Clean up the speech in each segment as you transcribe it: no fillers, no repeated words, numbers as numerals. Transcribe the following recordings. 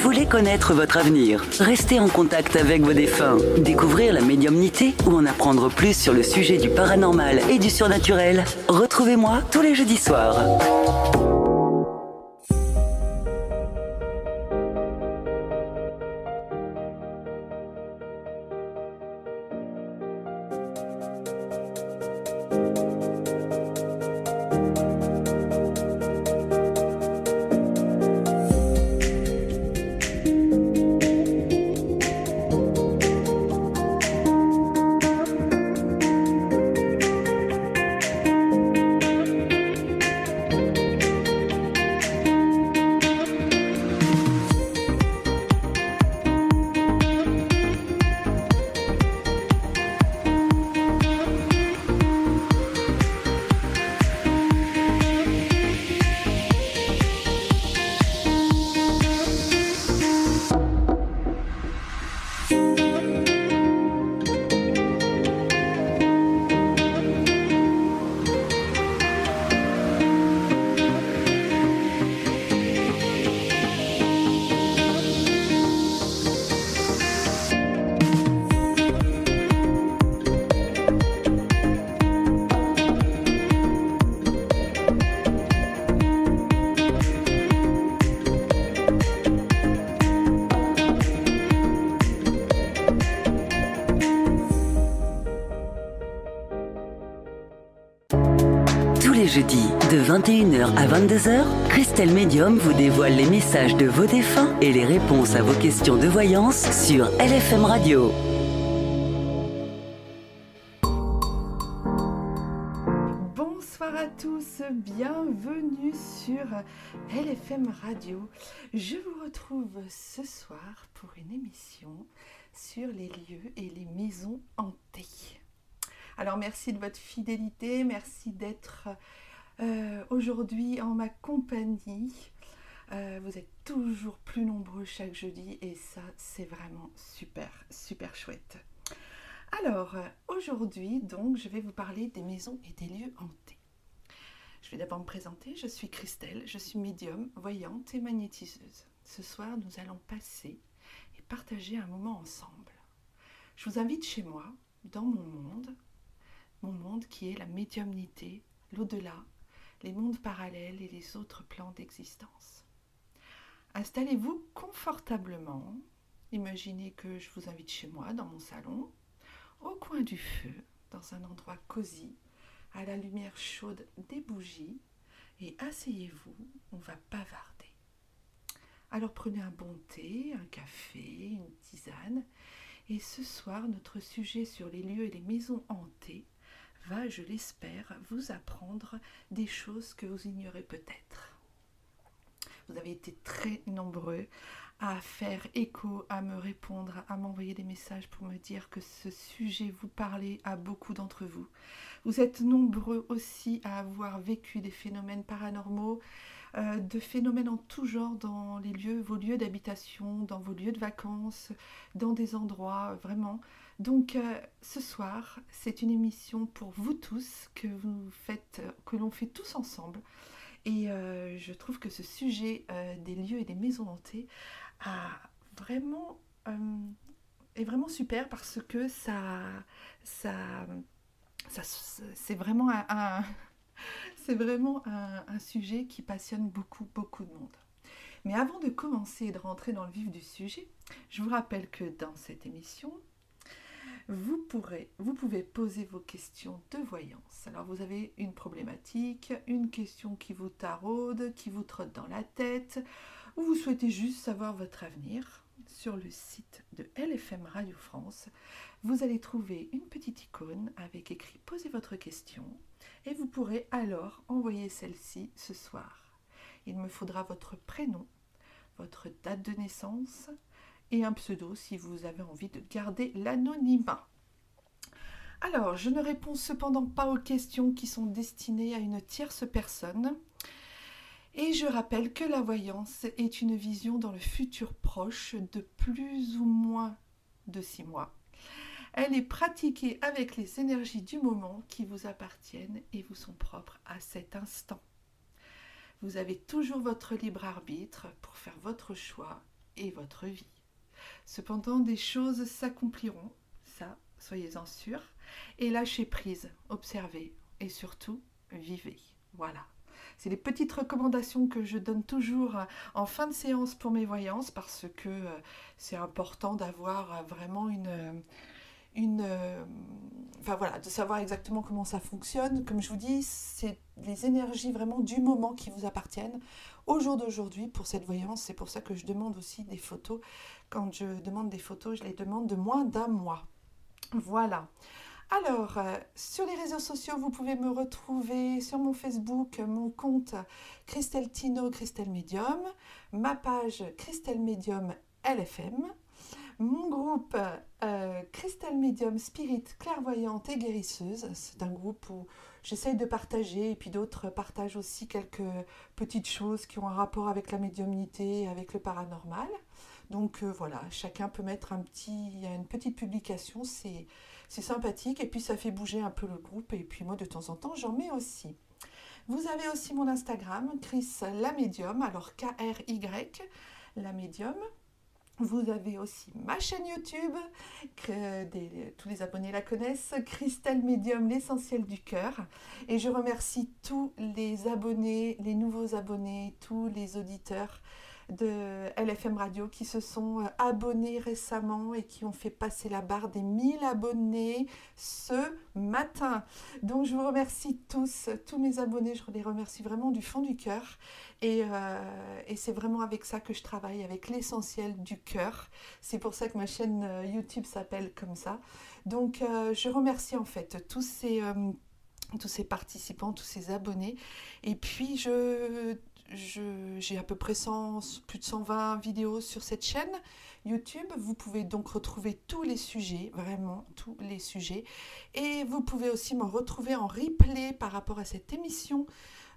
voulez connaître votre avenir, rester en contact avec vos défunts, découvrir la médiumnité ou en apprendre plus sur le sujet du paranormal et du surnaturel? Retrouvez-moi tous les jeudis soirs. Jeudi, de 21h à 22h, Christelle Médium vous dévoile les messages de vos défunts et les réponses à vos questions de voyance sur LFM Radio. Bonsoir à tous, bienvenue sur LFM Radio. Je vous retrouve ce soir pour une émission sur les lieux et les maisons hantées. Alors merci de votre fidélité, merci d'être aujourd'hui en ma compagnie. Vous êtes toujours plus nombreux chaque jeudi et ça c'est vraiment super chouette. Alors aujourd'hui donc je vais vous parler des maisons et des lieux hantés. Je vais d'abord me présenter, je suis Christelle, je suis médium, voyante et magnétiseuse. Ce soir nous allons passer et partager un moment ensemble. Je vous invite chez moi, dans mon monde qui est la médiumnité, l'au-delà, les mondes parallèles et les autres plans d'existence. Installez-vous confortablement. Imaginez que je vous invite chez moi, dans mon salon, au coin du feu, dans un endroit cosy, à la lumière chaude des bougies, et asseyez-vous, on va bavarder. Alors prenez un bon thé, un café, une tisane, et ce soir, notre sujet sur les lieux et les maisons hantées va, je l'espère, vous apprendre des choses que vous ignorez peut-être. Vous avez été très nombreux à faire écho, à me répondre, à m'envoyer des messages pour me dire que ce sujet vous parlait à beaucoup d'entre vous. Vous êtes nombreux aussi à avoir vécu des phénomènes paranormaux, de phénomènes en tout genre dans les lieux, vos lieux d'habitation, dans vos lieux de vacances, dans des endroits vraiment. Donc ce soir, c'est une émission pour vous tous que l'on fait tous ensemble. Et je trouve que ce sujet des lieux et des maisons hantées est vraiment super parce que c'est vraiment un sujet qui passionne beaucoup de monde. Mais avant de commencer et de rentrer dans le vif du sujet, je vous rappelle que dans cette émission, vous pouvez poser vos questions de voyance. Alors vous avez une problématique, une question qui vous taraude, qui vous trotte dans la tête, ou vous souhaitez juste savoir votre avenir. Sur le site de LFM Radio France, vous allez trouver une petite icône avec écrit « Posez votre question » et vous pourrez alors envoyer celle-ci ce soir. Il me faudra votre prénom, votre date de naissance et un pseudo si vous avez envie de garder l'anonymat. Alors, je ne réponds cependant pas aux questions qui sont destinées à une tierce personne. Et je rappelle que la voyance est une vision dans le futur proche de plus ou moins de 6 mois. Elle est pratiquée avec les énergies du moment qui vous appartiennent et vous sont propres à cet instant. Vous avez toujours votre libre arbitre pour faire votre choix et votre vie. Cependant, des choses s'accompliront, ça, soyez-en sûrs. Et lâchez prise, observez et surtout, vivez. Voilà. C'est les petites recommandations que je donne toujours en fin de séance pour mes voyances parce que c'est important d'avoir vraiment enfin voilà, de savoir exactement comment ça fonctionne. Comme je vous dis, c'est les énergies vraiment du moment qui vous appartiennent au jour d'aujourd'hui pour cette voyance. C'est pour ça que je demande aussi des photos. Quand je demande des photos, je les demande de moins d'un mois. Voilà. Alors, sur les réseaux sociaux, vous pouvez me retrouver sur mon Facebook, mon compte Christelle Tino, Christelle Medium, ma page Christelle Medium LFM, mon groupe Christelle Medium Spirit Clairvoyante et Guérisseuse. C'est un groupe où j'essaye de partager et puis d'autres partagent aussi quelques petites choses qui ont un rapport avec la médiumnité, avec le paranormal. Donc voilà, chacun peut mettre une petite publication, c'est sympathique et puis ça fait bouger un peu le groupe et puis moi de temps en temps j'en mets aussi. Vous avez aussi mon Instagram, Chris la Médium, alors K-R-Y, la Médium. Vous avez aussi ma chaîne YouTube, tous les abonnés la connaissent, Christelle Medium, l'essentiel du cœur. Et je remercie tous les abonnés, les nouveaux abonnés, tous les auditeurs de LFM Radio qui se sont abonnés récemment et qui ont fait passer la barre des 1000 abonnés ce matin. Donc je vous remercie tous mes abonnés, je les remercie vraiment du fond du cœur et c'est vraiment avec ça que je travaille, avec l'essentiel du cœur. C'est pour ça que ma chaîne YouTube s'appelle comme ça. Donc je remercie en fait tous ces participants, tous ces abonnés et puis j'ai à peu près plus de 120 vidéos sur cette chaîne YouTube. Vous pouvez donc retrouver tous les sujets, vraiment tous les sujets. Et vous pouvez aussi me retrouver en replay par rapport à cette émission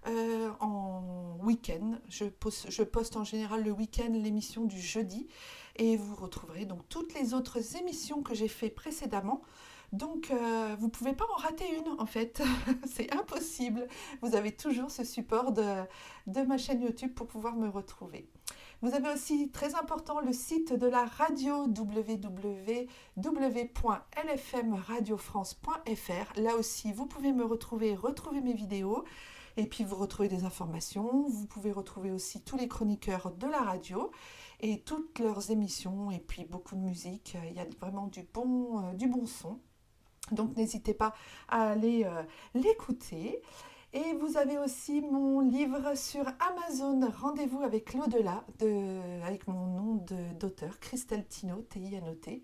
en week-end. Je poste en général le week-end l'émission du jeudi. Et vous retrouverez donc toutes les autres émissions que j'ai fait précédemment. Donc, vous ne pouvez pas en rater une, en fait. C'est impossible. Vous avez toujours ce support de ma chaîne YouTube pour pouvoir me retrouver. Vous avez aussi, très important, le site de la radio www.lfmradiofrance.fr. Là aussi, vous pouvez me retrouver mes vidéos. Et puis, vous retrouvez des informations. Vous pouvez retrouver aussi tous les chroniqueurs de la radio et toutes leurs émissions. Et puis, beaucoup de musique. Il y a vraiment du bon son. Donc n'hésitez pas à aller l'écouter. Et vous avez aussi mon livre sur Amazon, Rendez-vous avec l'au-delà, avec mon nom d'auteur, Christelle Tino, T-I-N-O-T.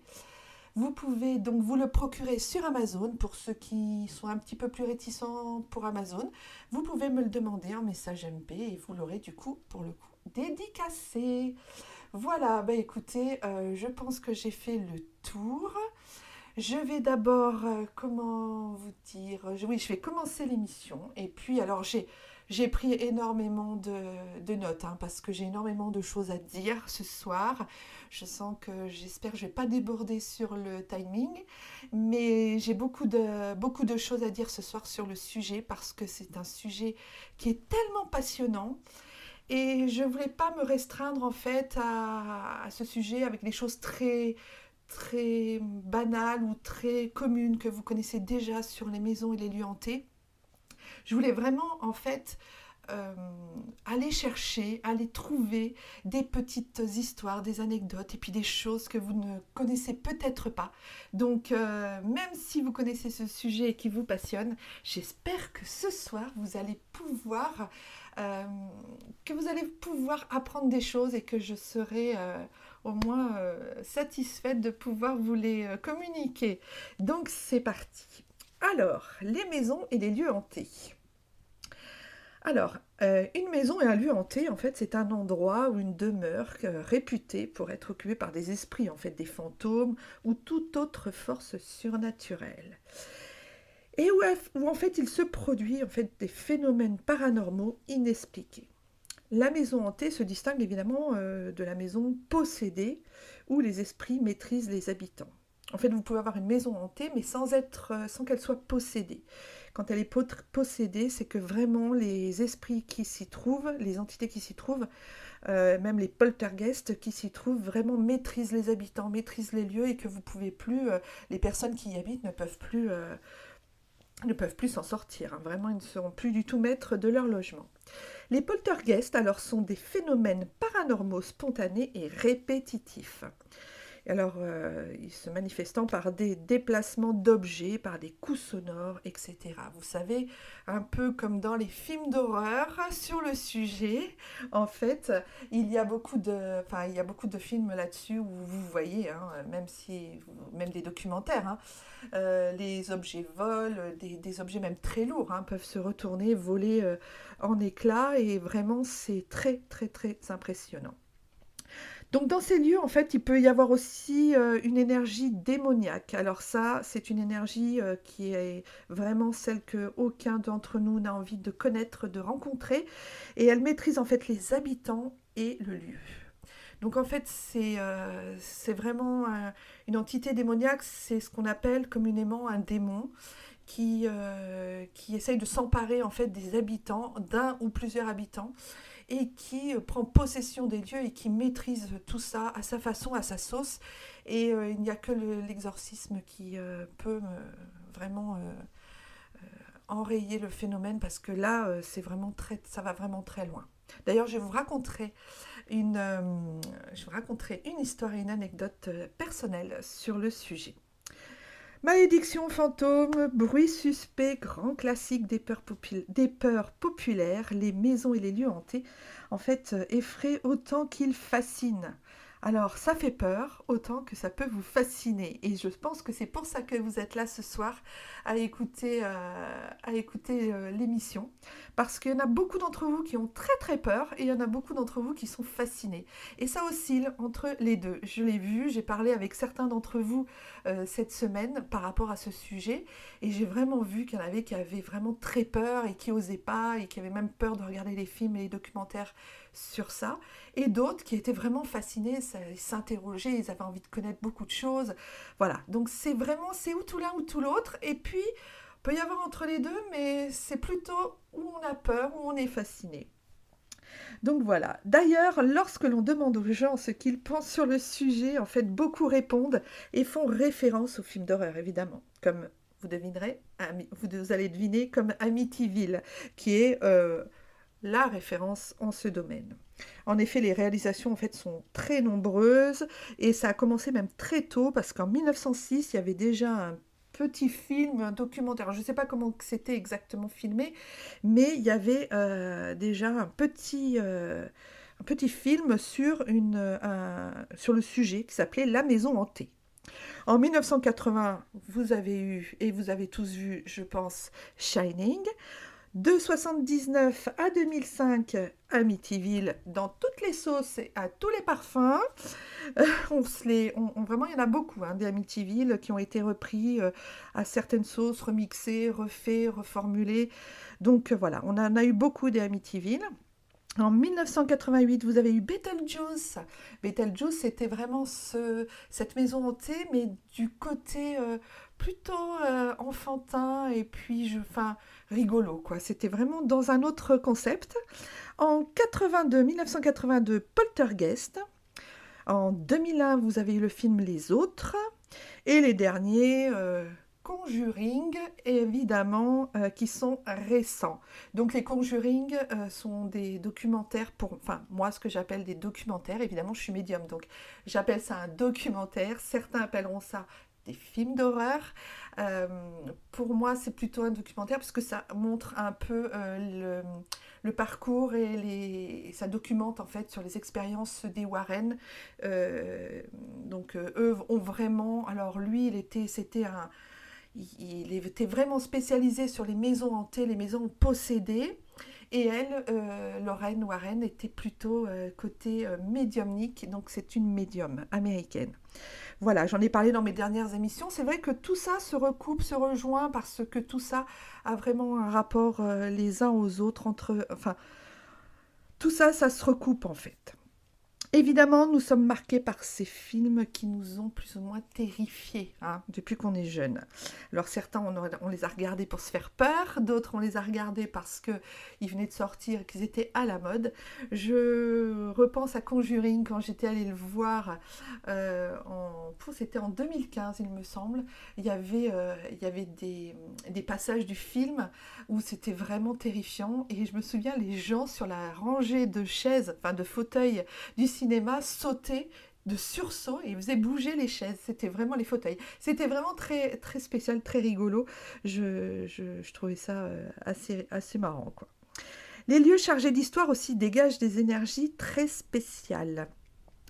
Vous pouvez donc vous le procurer sur Amazon. Pour ceux qui sont un petit peu plus réticents pour Amazon, vous pouvez me le demander en message MP et vous l'aurez du coup, pour le coup, dédicacé. Voilà, écoutez, je pense que j'ai fait le tour. Je vais d'abord, comment vous dire, oui, je vais commencer l'émission. Et puis, alors, j'ai pris énormément de notes, parce que j'ai énormément de choses à dire ce soir. J'espère que je ne vais pas déborder sur le timing, mais j'ai beaucoup de choses à dire ce soir sur le sujet, parce que c'est un sujet qui est tellement passionnant. Et je ne voulais pas me restreindre, en fait, à ce sujet avec des choses très banales ou très communes que vous connaissez déjà sur les maisons et les lieux hantés. Je voulais vraiment en fait aller chercher, aller trouver des petites histoires, des anecdotes et puis des choses que vous ne connaissez peut-être pas. Donc même si vous connaissez ce sujet et qui vous passionne, j'espère que ce soir vous allez pouvoir apprendre des choses et que je serai au moins satisfaite de pouvoir vous les communiquer. Donc c'est parti. Alors, les maisons et les lieux hantés. Alors, une maison et un lieu hanté, en fait, c'est un endroit ou une demeure réputée pour être occupée par des esprits, en fait, des fantômes ou toute autre force surnaturelle. Et où en fait, il se produit en fait des phénomènes paranormaux inexpliqués. La maison hantée se distingue évidemment de la maison possédée, où les esprits maîtrisent les habitants. En fait, vous pouvez avoir une maison hantée, mais sans qu'elle soit possédée. Quand elle est possédée, c'est que vraiment les esprits qui s'y trouvent, les entités qui s'y trouvent, même les poltergeists qui s'y trouvent vraiment maîtrisent les habitants, maîtrisent les lieux et que vous pouvez plus, les personnes qui y habitent ne peuvent plus s'en sortir. Hein. Vraiment, ils ne seront plus du tout maîtres de leur logement. Les poltergeists, alors, sont des phénomènes paranormaux spontanés et répétitifs. Alors, ils se manifestant par des déplacements d'objets, par des coups sonores, etc. Vous savez, un peu comme dans les films d'horreur sur le sujet. En fait, il y a beaucoup de films là-dessus où vous voyez, hein, même des documentaires, hein, les objets volent, des objets même très lourds, hein, peuvent se retourner, voler en éclats, et vraiment, c'est très, très, très impressionnant. Donc dans ces lieux, en fait, il peut y avoir aussi une énergie démoniaque. Alors ça, c'est une énergie qui est vraiment celle qu'aucun d'entre nous n'a envie de connaître, de rencontrer. Et elle maîtrise en fait les habitants et le lieu. Donc en fait, c'est vraiment une entité démoniaque, c'est ce qu'on appelle communément un démon qui essaye de s'emparer en fait des habitants, d'un ou plusieurs habitants, et qui prend possession des lieux et qui maîtrise tout ça à sa façon, à sa sauce. Et il n'y a que l'exorcisme qui peut vraiment enrayer le phénomène, parce que là, ça va vraiment très loin. D'ailleurs, je vais vous raconter une histoire et une anecdote personnelle sur le sujet. Malédiction fantôme, bruit suspect, grand classique des peurs populaires, les maisons et les lieux hantés, en fait, effraient autant qu'ils fascinent. Alors, ça fait peur autant que ça peut vous fasciner. Et je pense que c'est pour ça que vous êtes là ce soir à écouter l'émission. Parce qu'il y en a beaucoup d'entre vous qui ont très très peur et il y en a beaucoup d'entre vous qui sont fascinés. Et ça oscille entre les deux. Je l'ai vu, j'ai parlé avec certains d'entre vous cette semaine par rapport à ce sujet. Et j'ai vraiment vu qu'il y en avait qui avaient vraiment très peur et qui n'osaient pas et qui avaient même peur de regarder les films et les documentaires sur ça, et d'autres qui étaient vraiment fascinés, ils s'interrogeaient, ils avaient envie de connaître beaucoup de choses. Voilà, donc c'est ou tout l'un ou tout l'autre, et puis il peut y avoir entre les deux, mais c'est plutôt où on a peur, où on est fasciné. Donc voilà. D'ailleurs, lorsque l'on demande aux gens ce qu'ils pensent sur le sujet, en fait, beaucoup répondent et font référence aux films d'horreur, évidemment, comme vous allez deviner, comme Amityville, qui est la référence en ce domaine. En effet, les réalisations en fait sont très nombreuses et ça a commencé même très tôt, parce qu'en 1906, il y avait déjà un petit film, un documentaire. Je ne sais pas comment c'était exactement filmé, mais il y avait déjà un petit film sur le sujet qui s'appelait La Maison hantée. En 1980, vous avez tous vu, je pense, Shining. De 1979 à 2005, Amityville, dans toutes les sauces et à tous les parfums. Vraiment, il y en a beaucoup, hein, des Amityville qui ont été repris à certaines sauces, remixés, refaits, reformulés. Donc voilà, on en a eu beaucoup des Amityville. En 1988, vous avez eu Beetlejuice. Beetlejuice, c'était vraiment cette maison hantée, mais du côté plutôt enfantin et puis rigolo, quoi. C'était vraiment dans un autre concept. En 1982, Poltergeist. En 2001, vous avez eu le film Les Autres. Et les derniers, Conjuring, évidemment, qui sont récents. Donc les Conjuring sont des documentaires moi ce que j'appelle des documentaires, évidemment je suis médium, donc j'appelle ça un documentaire, certains appelleront ça des films d'horreur. Pour moi c'est plutôt un documentaire parce que ça montre un peu le parcours et ça documente en fait sur les expériences des Warren. Eux ont vraiment, alors lui il était vraiment spécialisé sur les maisons hantées, les maisons possédées. Et elle, Lorraine Warren, était plutôt côté médiumnique, donc c'est une médium américaine. Voilà, j'en ai parlé dans mes dernières émissions. C'est vrai que tout ça se recoupe, se rejoint, parce que tout ça a vraiment un rapport les uns aux autres. Tout ça se recoupe en fait. Évidemment, nous sommes marqués par ces films qui nous ont plus ou moins terrifiés depuis qu'on est jeune. Alors certains, on les a regardés pour se faire peur, d'autres, on les a regardés parce qu'ils venaient de sortir et qu'ils étaient à la mode. Je repense à Conjuring quand j'étais allée le voir, c'était en 2015 il me semble. Il y avait des passages du film où c'était vraiment terrifiant et je me souviens les gens sur la rangée de chaises, enfin de fauteuils du cinéma sautaient de sursaut et faisaient bouger les chaises. C'était vraiment les fauteuils. C'était vraiment très, très spécial, très rigolo. Je trouvais ça assez marrant, quoi. Les lieux chargés d'histoire aussi dégagent des énergies très spéciales.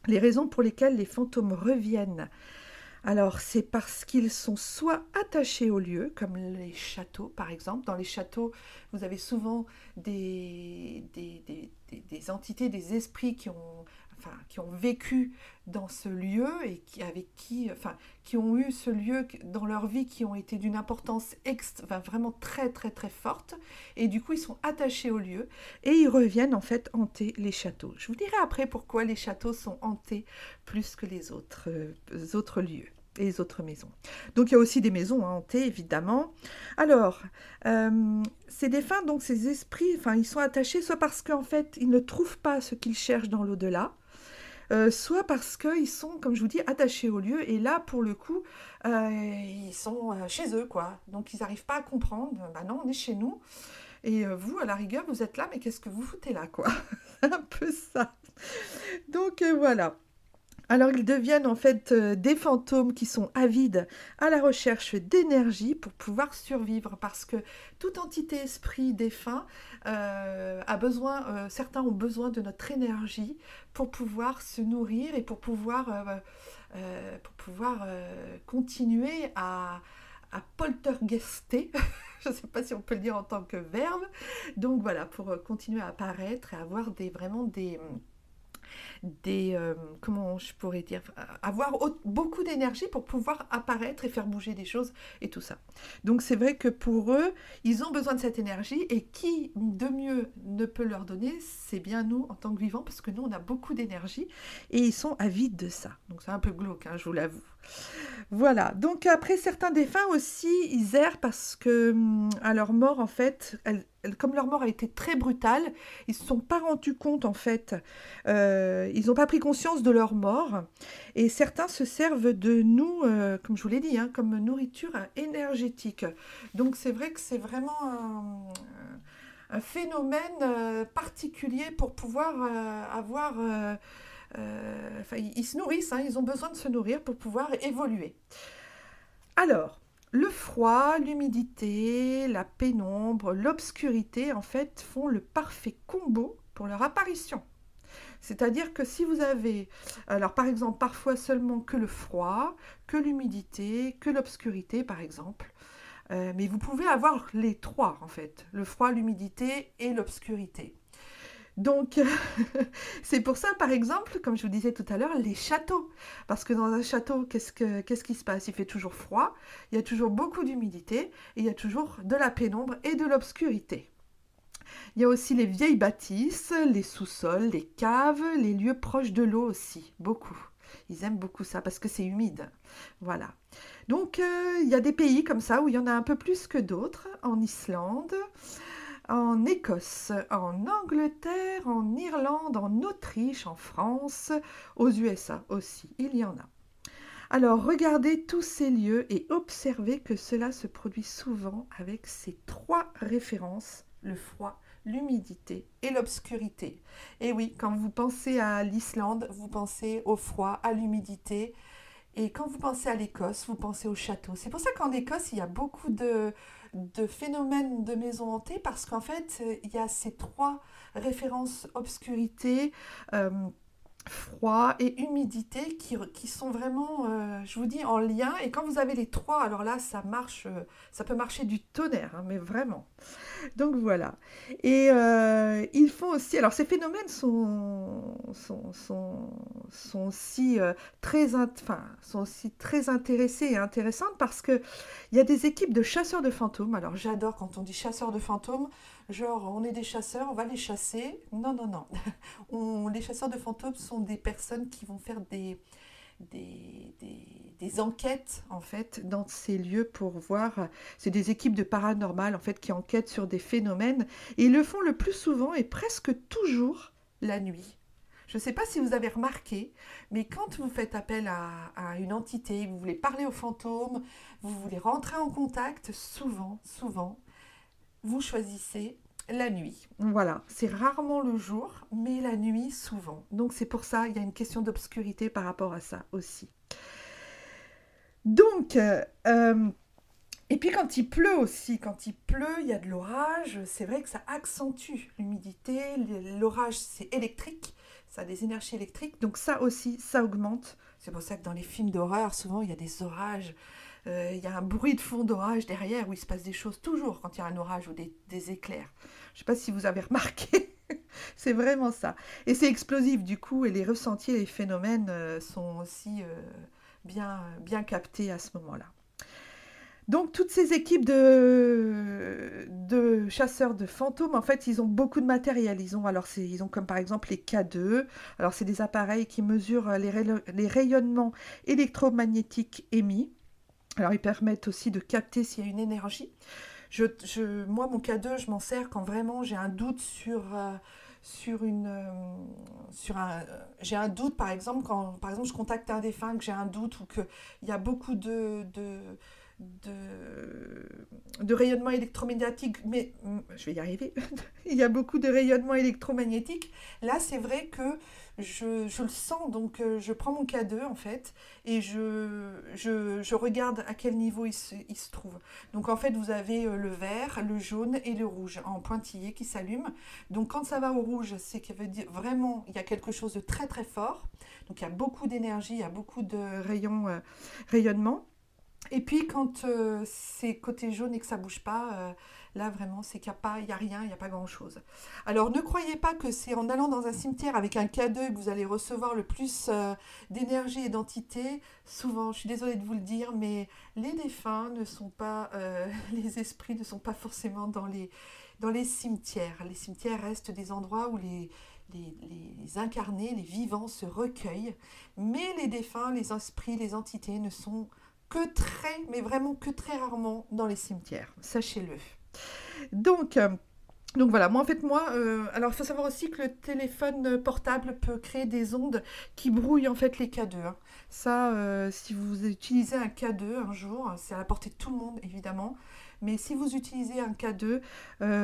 Les raisons pour lesquelles les fantômes reviennent. Alors, c'est parce qu'ils sont soit attachés au lieu, comme les châteaux, par exemple. Dans les châteaux, vous avez souvent des entités, des esprits qui ont vécu dans ce lieu et qui ont eu ce lieu dans leur vie, qui ont été d'une importance vraiment très, très, très forte. Et du coup, ils sont attachés au lieu et ils reviennent en fait hanter les châteaux. Je vous dirai après pourquoi les châteaux sont hantés plus que les autres lieux et les autres maisons. Donc il y a aussi des maisons hantées, évidemment. Alors, ces défunts, donc ces esprits, ils sont attachés soit parce qu'en fait, ils ne trouvent pas ce qu'ils cherchent dans l'au-delà, soit parce qu'ils sont, comme je vous dis, attachés au lieu, et là, pour le coup, ils sont chez eux, quoi. Donc ils n'arrivent pas à comprendre, bah non, on est chez nous, et vous, à la rigueur, vous êtes là, mais qu'est-ce que vous foutez là, quoi? Un peu ça. Donc voilà. Alors ils deviennent en fait des fantômes qui sont avides à la recherche d'énergie pour pouvoir survivre, parce que toute entité esprit défunt a besoin, certains ont besoin de notre énergie pour pouvoir se nourrir et pour pouvoir continuer à poltergeister. Je ne sais pas si on peut le dire en tant que verbe. Donc voilà, pour continuer à apparaître et avoir comment je pourrais dire, avoir beaucoup d'énergie pour pouvoir apparaître et faire bouger des choses et tout ça. Donc c'est vrai que pour eux, ils ont besoin de cette énergie, et qui de mieux ne peut leur donner, c'est bien nous en tant que vivants, parce que nous on a beaucoup d'énergie et ils sont avides de ça. Donc c'est un peu glauque, je vous l'avoue. Voilà, donc après certains défunts aussi, ils errent parce que à leur mort en fait, comme leur mort a été très brutale, ils ne se sont pas rendus compte en fait, ils n'ont pas pris conscience de leur mort, et certains se servent de nous, comme je vous l'ai dit, comme nourriture énergétique. Donc c'est vrai que c'est vraiment un phénomène particulier pour pouvoir avoir... ils se nourrissent, ils ont besoin de se nourrir pour pouvoir évoluer. Alors, le froid, l'humidité, la pénombre, l'obscurité, en fait, font le parfait combo pour leur apparition. C'est-à-dire que si vous avez, alors par exemple, parfois seulement que le froid, que l'humidité, que l'obscurité, par exemple, mais vous pouvez avoir les trois, en fait, le froid, l'humidité et l'obscurité. Donc, c'est pour ça, par exemple, comme je vous disais tout à l'heure, les châteaux. Parce que dans un château, qu'est-ce qui se passe? Il fait toujours froid, il y a toujours beaucoup d'humidité, et il y a toujours de la pénombre et de l'obscurité. Il y a aussi les vieilles bâtisses, les sous-sols, les caves, les lieux proches de l'eau aussi, beaucoup. Ils aiment beaucoup ça parce que c'est humide. Voilà. Donc, il y a des pays comme ça où il y en a un peu plus que d'autres. En Islande, en Écosse, en Angleterre, en Irlande, en Autriche, en France, aux USA aussi, il y en a. Alors regardez tous ces lieux et observez que cela se produit souvent avec ces trois références, le froid, l'humidité et l'obscurité. Et oui, quand vous pensez à l'Islande, vous pensez au froid, à l'humidité. Et quand vous pensez à l'Écosse, vous pensez au château. C'est pour ça qu'en Écosse, il y a beaucoup de phénomènes de maisons hantées, parce qu'en fait, il y a ces trois références, obscurité, froid et humidité, qui sont vraiment, je vous dis, en lien. Et quand vous avez les trois, alors là, ça marche, ça peut marcher du tonnerre, mais vraiment. Donc voilà. Et ils font aussi... Alors ces phénomènes sont aussi, sont aussi très intéressés et intéressantes, parce qu'il y a des équipes de chasseurs de fantômes. Alors j'adore quand on dit chasseurs de fantômes. genre on est des chasseurs, on va les chasser. Non, non, non. Les chasseurs de fantômes sont des personnes qui vont faire des enquêtes en fait dans ces lieux pour voir, c'est des équipes de paranormal en fait qui enquêtent sur des phénomènes et ils le font le plus souvent et presque toujours la nuit. Je ne sais pas si vous avez remarqué, mais quand vous faites appel à une entité, vous voulez parler aux fantômes, vous voulez rentrer en contact, souvent, vous choisissez la nuit. Voilà, c'est rarement le jour, mais la nuit souvent. Donc c'est pour ça, il y a une question d'obscurité par rapport à ça aussi. Donc, et puis quand il pleut aussi, quand il pleut, il y a de l'orage, c'est vrai que ça accentue l'humidité, l'orage c'est électrique, ça a des énergies électriques, donc ça aussi, ça augmente. C'est pour ça que dans les films d'horreur, souvent il y a des orages, il y a un bruit de fond d'orage derrière où il se passe des choses toujours quand il y a un orage ou des éclairs. Je ne sais pas si vous avez remarqué, c'est vraiment ça. Et c'est explosif du coup, et les ressentis et les phénomènes sont aussi bien captés à ce moment-là. Donc toutes ces équipes de chasseurs de fantômes, en fait, ils ont beaucoup de matériel. Ils ont comme par exemple les K2. Alors c'est des appareils qui mesurent les rayonnements électromagnétiques émis. Alors ils permettent aussi de capter s'il y a une énergie. Moi, mon K2, je m'en sers quand vraiment j'ai un doute j'ai un doute, par exemple, quand par exemple je contacte un défunt, que j'ai un doute ou qu'il y a beaucoup de rayonnement électromagnétique, mais je vais y arriver, il y a beaucoup de rayonnement électromagnétique. Là, c'est vrai que je le sens, donc je prends mon K2 en fait, et je regarde à quel niveau il se trouve. Donc en fait, vous avez le vert, le jaune et le rouge en pointillé qui s'allument. Donc quand ça va au rouge, c'est qu'il veut dire vraiment, il y a quelque chose de très très fort. Donc il y a beaucoup d'énergie, il y a beaucoup de rayonnement. Et puis quand c'est côté jaune et que ça ne bouge pas, là vraiment c'est qu'il n'y a rien, il n'y a pas grand chose. Alors ne croyez pas que c'est en allant dans un cimetière avec un K2 que vous allez recevoir le plus d'énergie et d'entité. Souvent, je suis désolée de vous le dire, mais les défunts ne sont pas, les esprits ne sont pas forcément dans les cimetières. Les cimetières restent des endroits où les incarnés, les vivants se recueillent, mais les défunts, les esprits, les entités ne sont mais vraiment que très rarement dans les cimetières, sachez-le. Donc voilà, alors il faut savoir aussi que le téléphone portable peut créer des ondes qui brouillent en fait les K2. Hein. Ça, si vous utilisez un K2 un jour, c'est à la portée de tout le monde évidemment, mais si vous utilisez un K2,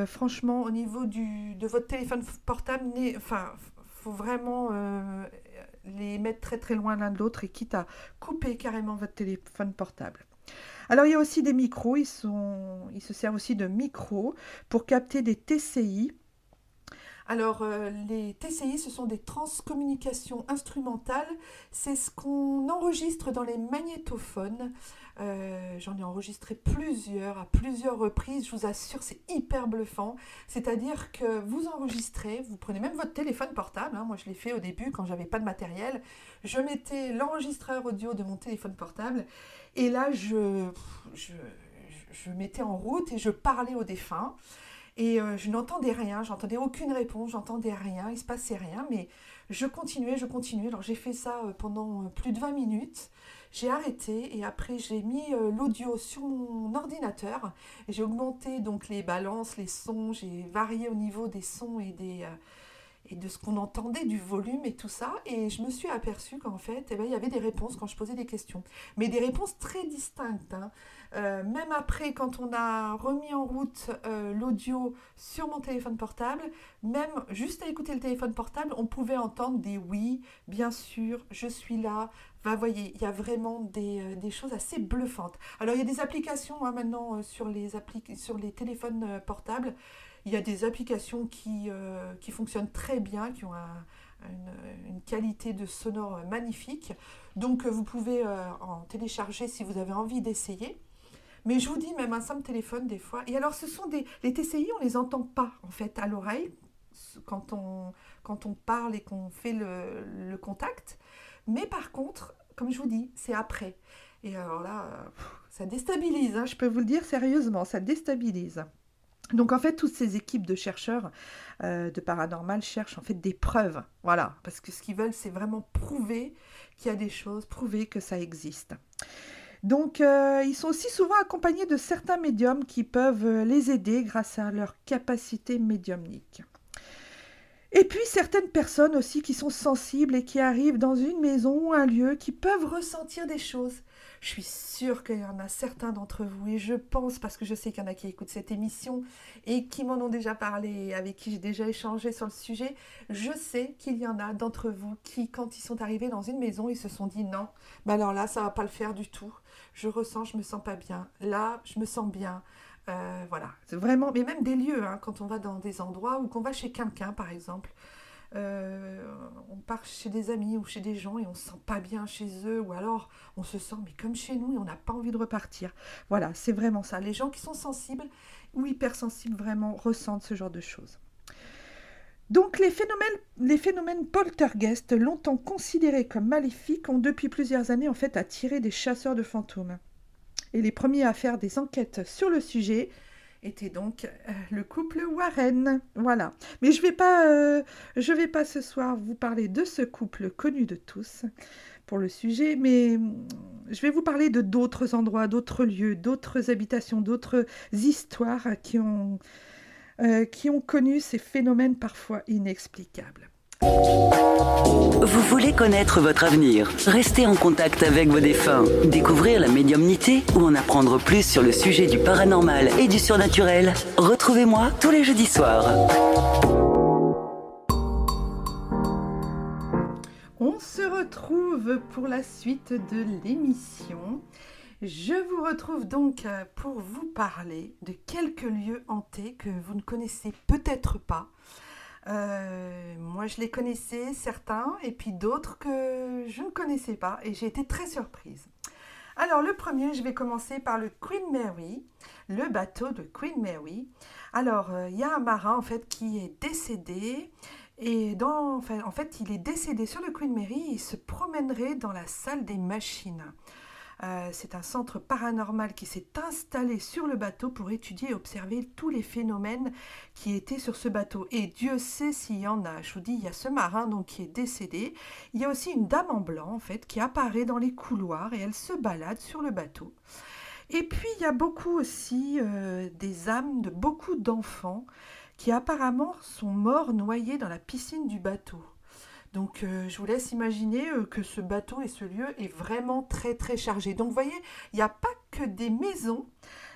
franchement, au niveau de votre téléphone portable, faut vraiment les mettre très très loin l'un de l'autre et quitte à couper carrément votre téléphone portable. Alors il y a aussi des micros, ils se servent aussi de micros pour capter des TCI. Alors les TCI, ce sont des transcommunications instrumentales, c'est ce qu'on enregistre dans les magnétophones. J'en ai enregistré à plusieurs reprises, je vous assure, c'est hyper bluffant. C'est-à-dire que vous enregistrez, vous prenez même votre téléphone portable, hein, moi je l'ai fait au début quand j'avais pas de matériel, je mettais l'enregistreur audio de mon téléphone portable et là je mettais en route et je parlais au défunt. Et je n'entendais rien, j'entendais aucune réponse, j'entendais rien, il ne se passait rien, mais je continuais. Alors j'ai fait ça pendant plus de 20 minutes, j'ai arrêté et après j'ai mis l'audio sur mon ordinateur, et j'ai augmenté donc les balances, les sons, j'ai varié au niveau des sons et de ce qu'on entendait, du volume et tout ça, et je me suis aperçue qu'en fait, il y avait des réponses quand je posais des questions, mais des réponses très distinctes, hein. Même après, quand on a remis en route l'audio sur mon téléphone portable, même juste à écouter le téléphone portable, on pouvait entendre des oui, bien sûr, je suis là. Vous voyez, il y a vraiment des choses assez bluffantes. Alors, il y a des applications hein, maintenant sur les téléphones portables. Il y a des applications qui fonctionnent très bien, qui ont une qualité de sonore magnifique. Donc, vous pouvez en télécharger si vous avez envie d'essayer. Mais je vous dis, même un simple téléphone, des fois. Et alors, les TCI, on ne les entend pas, en fait, à l'oreille, quand on parle et qu'on fait le contact. Mais par contre, comme je vous dis, c'est après. Et alors là, ça déstabilise, hein, je peux vous le dire sérieusement, ça déstabilise. Donc en fait, toutes ces équipes de chercheurs de paranormal cherchent en fait des preuves, voilà, parce que ce qu'ils veulent, c'est vraiment prouver qu'il y a des choses, prouver que ça existe. Donc ils sont aussi souvent accompagnés de certains médiums qui peuvent les aider grâce à leur capacité médiumnique. Et puis certaines personnes aussi qui sont sensibles et qui arrivent dans une maison ou un lieu qui peuvent ressentir des choses. Je suis sûre qu'il y en a certains d'entre vous et je pense, parce que je sais qu'il y en a qui écoutent cette émission et qui m'en ont déjà parlé, avec qui j'ai déjà échangé sur le sujet, je sais qu'il y en a d'entre vous qui, quand ils sont arrivés dans une maison, ils se sont dit non, mais alors là, ça ne va pas le faire du tout. Je ressens, je me sens pas bien. Là, je me sens bien. Voilà, c'est vraiment, mais même des lieux, hein, quand on va dans des endroits ou qu'on va chez quelqu'un, par exemple, on part chez des amis ou chez des gens et on se sent pas bien chez eux, ou alors on se sent mais comme chez nous et on n'a pas envie de repartir. Voilà, c'est vraiment ça. Les gens qui sont sensibles ou hypersensibles vraiment ressentent ce genre de choses. Donc les phénomènes poltergeist, longtemps considérés comme maléfiques, ont depuis plusieurs années en fait attiré des chasseurs de fantômes. Et les premiers à faire des enquêtes sur le sujet étaient donc le couple Warren. Voilà. Mais je vais pas ce soir vous parler de ce couple connu de tous pour le sujet, mais je vais vous parler de d'autres endroits, d'autres lieux, d'autres habitations, d'autres histoires qui ont connu ces phénomènes parfois inexplicables. Vous voulez connaître votre avenir, rester en contact avec vos défunts, découvrir la médiumnité ou en apprendre plus sur le sujet du paranormal et du surnaturel? Retrouvez-moi tous les jeudis soirs. On se retrouve pour la suite de l'émission. Je vous retrouve donc pour vous parler de quelques lieux hantés que vous ne connaissez peut-être pas. Moi je les connaissais certains et puis d'autres que je ne connaissais pas et j'ai été très surprise. Alors le premier, je vais commencer par le Queen Mary, le bateau de Queen Mary. Alors il y a un marin en fait qui est décédé et en fait il est décédé sur le Queen Mary et il se promènerait dans la salle des machines. C'est un centre paranormal qui s'est installé sur le bateau pour étudier et observer tous les phénomènes qui étaient sur ce bateau. Et Dieu sait s'il y en a. Je vous dis, il y a ce marin donc, qui est décédé. Il y a aussi une dame en blanc en fait qui apparaît dans les couloirs et elle se balade sur le bateau. Et puis il y a beaucoup aussi des âmes de beaucoup d'enfants qui apparemment sont morts noyés dans la piscine du bateau. Donc je vous laisse imaginer que ce bateau et ce lieu est vraiment très très chargé. Donc vous voyez, il n'y a pas que des maisons.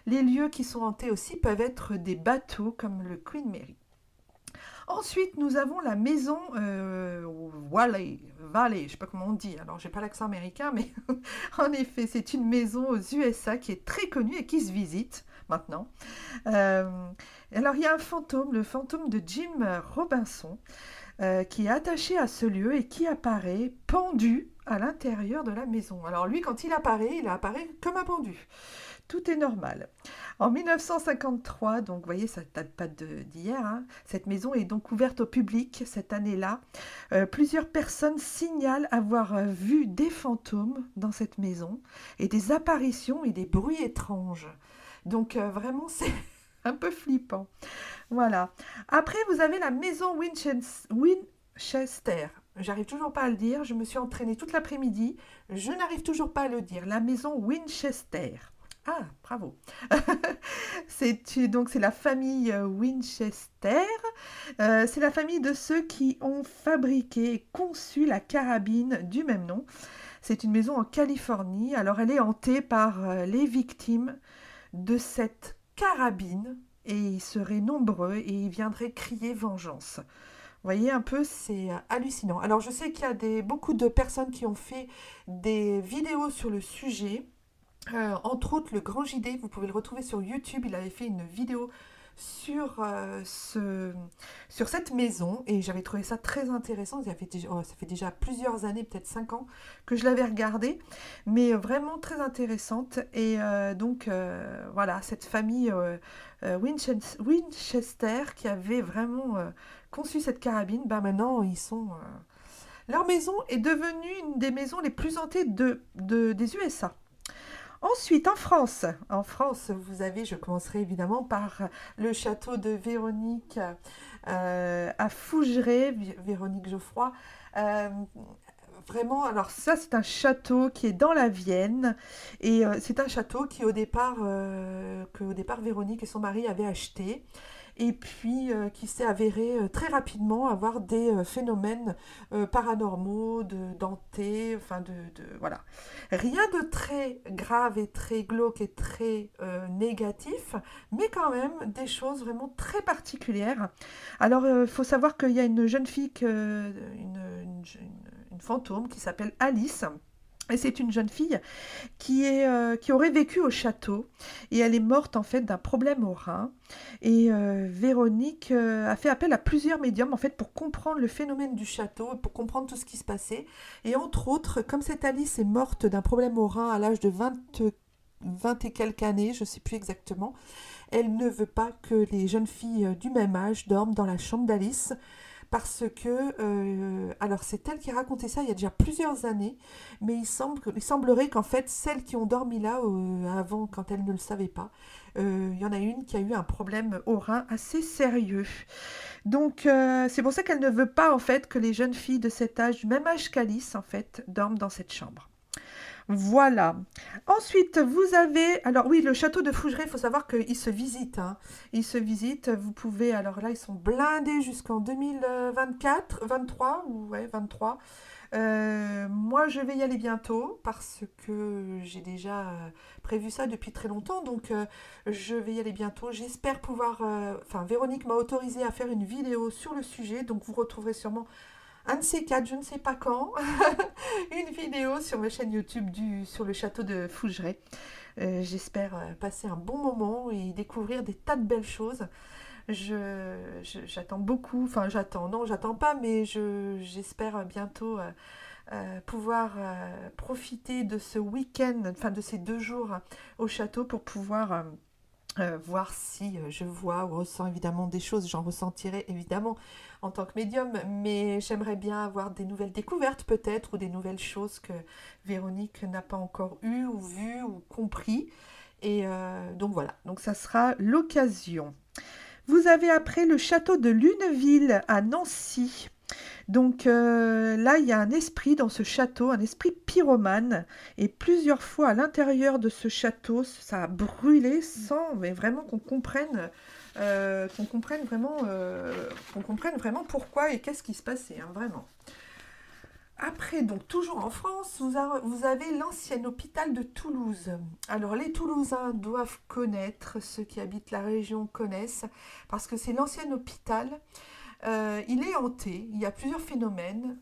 Les lieux qui sont hantés aussi peuvent être des bateaux comme le Queen Mary. Ensuite, nous avons la maison Valley, je ne sais pas comment on dit, alors je n'ai pas l'accent américain, mais en effet, c'est une maison aux USA qui est très connue et qui se visite maintenant. Alors, il y a un fantôme, le fantôme de Jim Robinson, qui est attaché à ce lieu et qui apparaît pendu à l'intérieur de la maison. Alors lui, quand il apparaît comme un pendu. Tout est normal. En 1953, donc vous voyez, ça ne date pas d'hier, hein, cette maison est donc ouverte au public cette année-là. Plusieurs personnes signalent avoir vu des fantômes dans cette maison et des apparitions et des bruits étranges. Donc vraiment, c'est un peu flippant. Voilà. Après, vous avez la maison Winchester. J'arrive toujours pas à le dire. Je me suis entraînée toute l'après-midi. Je n'arrive toujours pas à le dire. La maison Winchester. Ah, bravo. C'est la famille Winchester. C'est la famille de ceux qui ont fabriqué et conçu la carabine du même nom. C'est une maison en Californie. Alors, elle est hantée par les victimes de cette carabine et ils seraient nombreux et ils viendraient crier vengeance. Vous voyez un peu, c'est hallucinant. Alors je sais qu'il y a beaucoup de personnes qui ont fait des vidéos sur le sujet, entre autres le Grand JD, vous pouvez le retrouver sur YouTube, il avait fait une vidéo sur cette maison et j'avais trouvé ça très intéressant. Ça fait déjà plusieurs années, peut-être 5 ans que je l'avais regardé, mais vraiment très intéressante. Et voilà, cette famille Winchester qui avait vraiment conçu cette carabine, maintenant ils sont... Leur maison est devenue une des maisons les plus hantées des USA. Ensuite, en France, vous avez, je commencerai évidemment par le château de Véronique à Fougeray, Véronique Geoffroy. Euh, Vraiment, alors ça c'est un château qui est dans la Vienne et c'est un château que au départ Véronique et son mari avaient acheté et puis qui s'est avéré très rapidement avoir des phénomènes paranormaux, dentés, enfin voilà. Rien de très grave et très glauque et très négatif, mais quand même des choses vraiment très particulières. Alors il faut savoir qu'il y a une jeune fille, une fantôme qui s'appelle Alice. Et c'est une jeune fille qui aurait vécu au château et elle est morte en fait d'un problème au rein. Et Véronique a fait appel à plusieurs médiums en fait pour comprendre le phénomène du château, pour comprendre tout ce qui se passait. Et entre autres, comme cette Alice est morte d'un problème au rein à l'âge de 20 et quelques années, je ne sais plus exactement, elle ne veut pas que les jeunes filles du même âge dorment dans la chambre d'Alice parce que, alors c'est elle qui a raconté ça il y a déjà plusieurs années, mais il semblerait qu'en fait, celles qui ont dormi là avant, quand elles ne le savaient pas, il y en a une qui a eu un problème au rein assez sérieux. Donc, c'est pour ça qu'elle ne veut pas, en fait, que les jeunes filles de cet âge, du même âge qu'Alice, en fait, dorment dans cette chambre. Voilà. Ensuite, vous avez... Alors oui, le château de Fougeray, il faut savoir qu'il se visite. Hein. Il se visite. Vous pouvez... Alors là, ils sont blindés jusqu'en 2024, 23, ou ouais, 23. Moi, je vais y aller bientôt parce que j'ai déjà prévu ça depuis très longtemps. Donc, je vais y aller bientôt. J'espère pouvoir... Enfin, Véronique m'a autorisé à faire une vidéo sur le sujet. Donc, vous retrouverez sûrement un de ces quatre, je ne sais pas quand, une vidéo sur ma chaîne YouTube sur le château de Fougeray. J'espère passer un bon moment et découvrir des tas de belles choses. J'attends beaucoup, enfin j'attends pas, mais j'espère bientôt pouvoir profiter de ce week-end, enfin de ces 2 jours au château pour pouvoir voir si je vois ou ressens évidemment des choses. J'en ressentirai évidemment en tant que médium, mais j'aimerais bien avoir des nouvelles découvertes peut-être ou des nouvelles choses que Véronique n'a pas encore eues ou vues ou compris. Et donc voilà, donc ça sera l'occasion. Vous avez après le château de Luneville à Nancy. Donc là, il y a un esprit dans ce château, un esprit pyromane. Et plusieurs fois à l'intérieur de ce château, ça a brûlé sans mais vraiment qu'on comprenne vraiment pourquoi et qu'est-ce qui se passait, hein, vraiment. Après, donc toujours en France, vous avez l'ancien hôpital de Toulouse. Alors les Toulousains doivent connaître, ceux qui habitent la région connaissent, parce que c'est l'ancien hôpital. Il est hanté, il y a plusieurs phénomènes,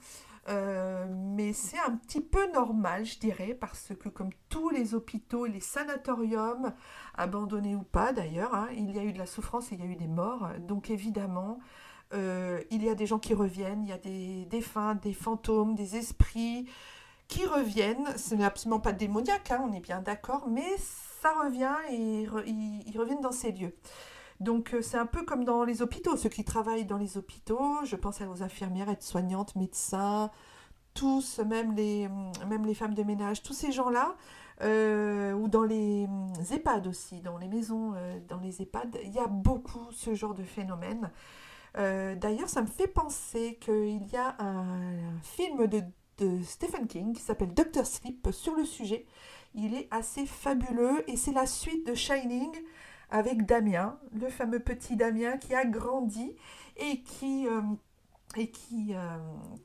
mais c'est un petit peu normal, je dirais, parce que comme tous les hôpitaux et les sanatoriums, abandonnés ou pas d'ailleurs, hein, il y a eu de la souffrance et il y a eu des morts, donc évidemment, il y a des gens qui reviennent, il y a des défunts, des fantômes, des esprits qui reviennent. Ce n'est absolument pas démoniaque, hein, on est bien d'accord, mais ça revient et ils reviennent dans ces lieux. Donc c'est un peu comme dans les hôpitaux, ceux qui travaillent dans les hôpitaux, je pense aux infirmières, aides-soignantes, médecins, tous, même les femmes de ménage, tous ces gens-là, ou dans les EHPAD aussi, dans les maisons, dans les EHPAD, il y a beaucoup ce genre de phénomène. D'ailleurs, ça me fait penser qu'il y a un film de Stephen King qui s'appelle Dr. Sleep sur le sujet. Il est assez fabuleux et c'est la suite de Shining avec Damien, le fameux petit Damien qui a grandi et qui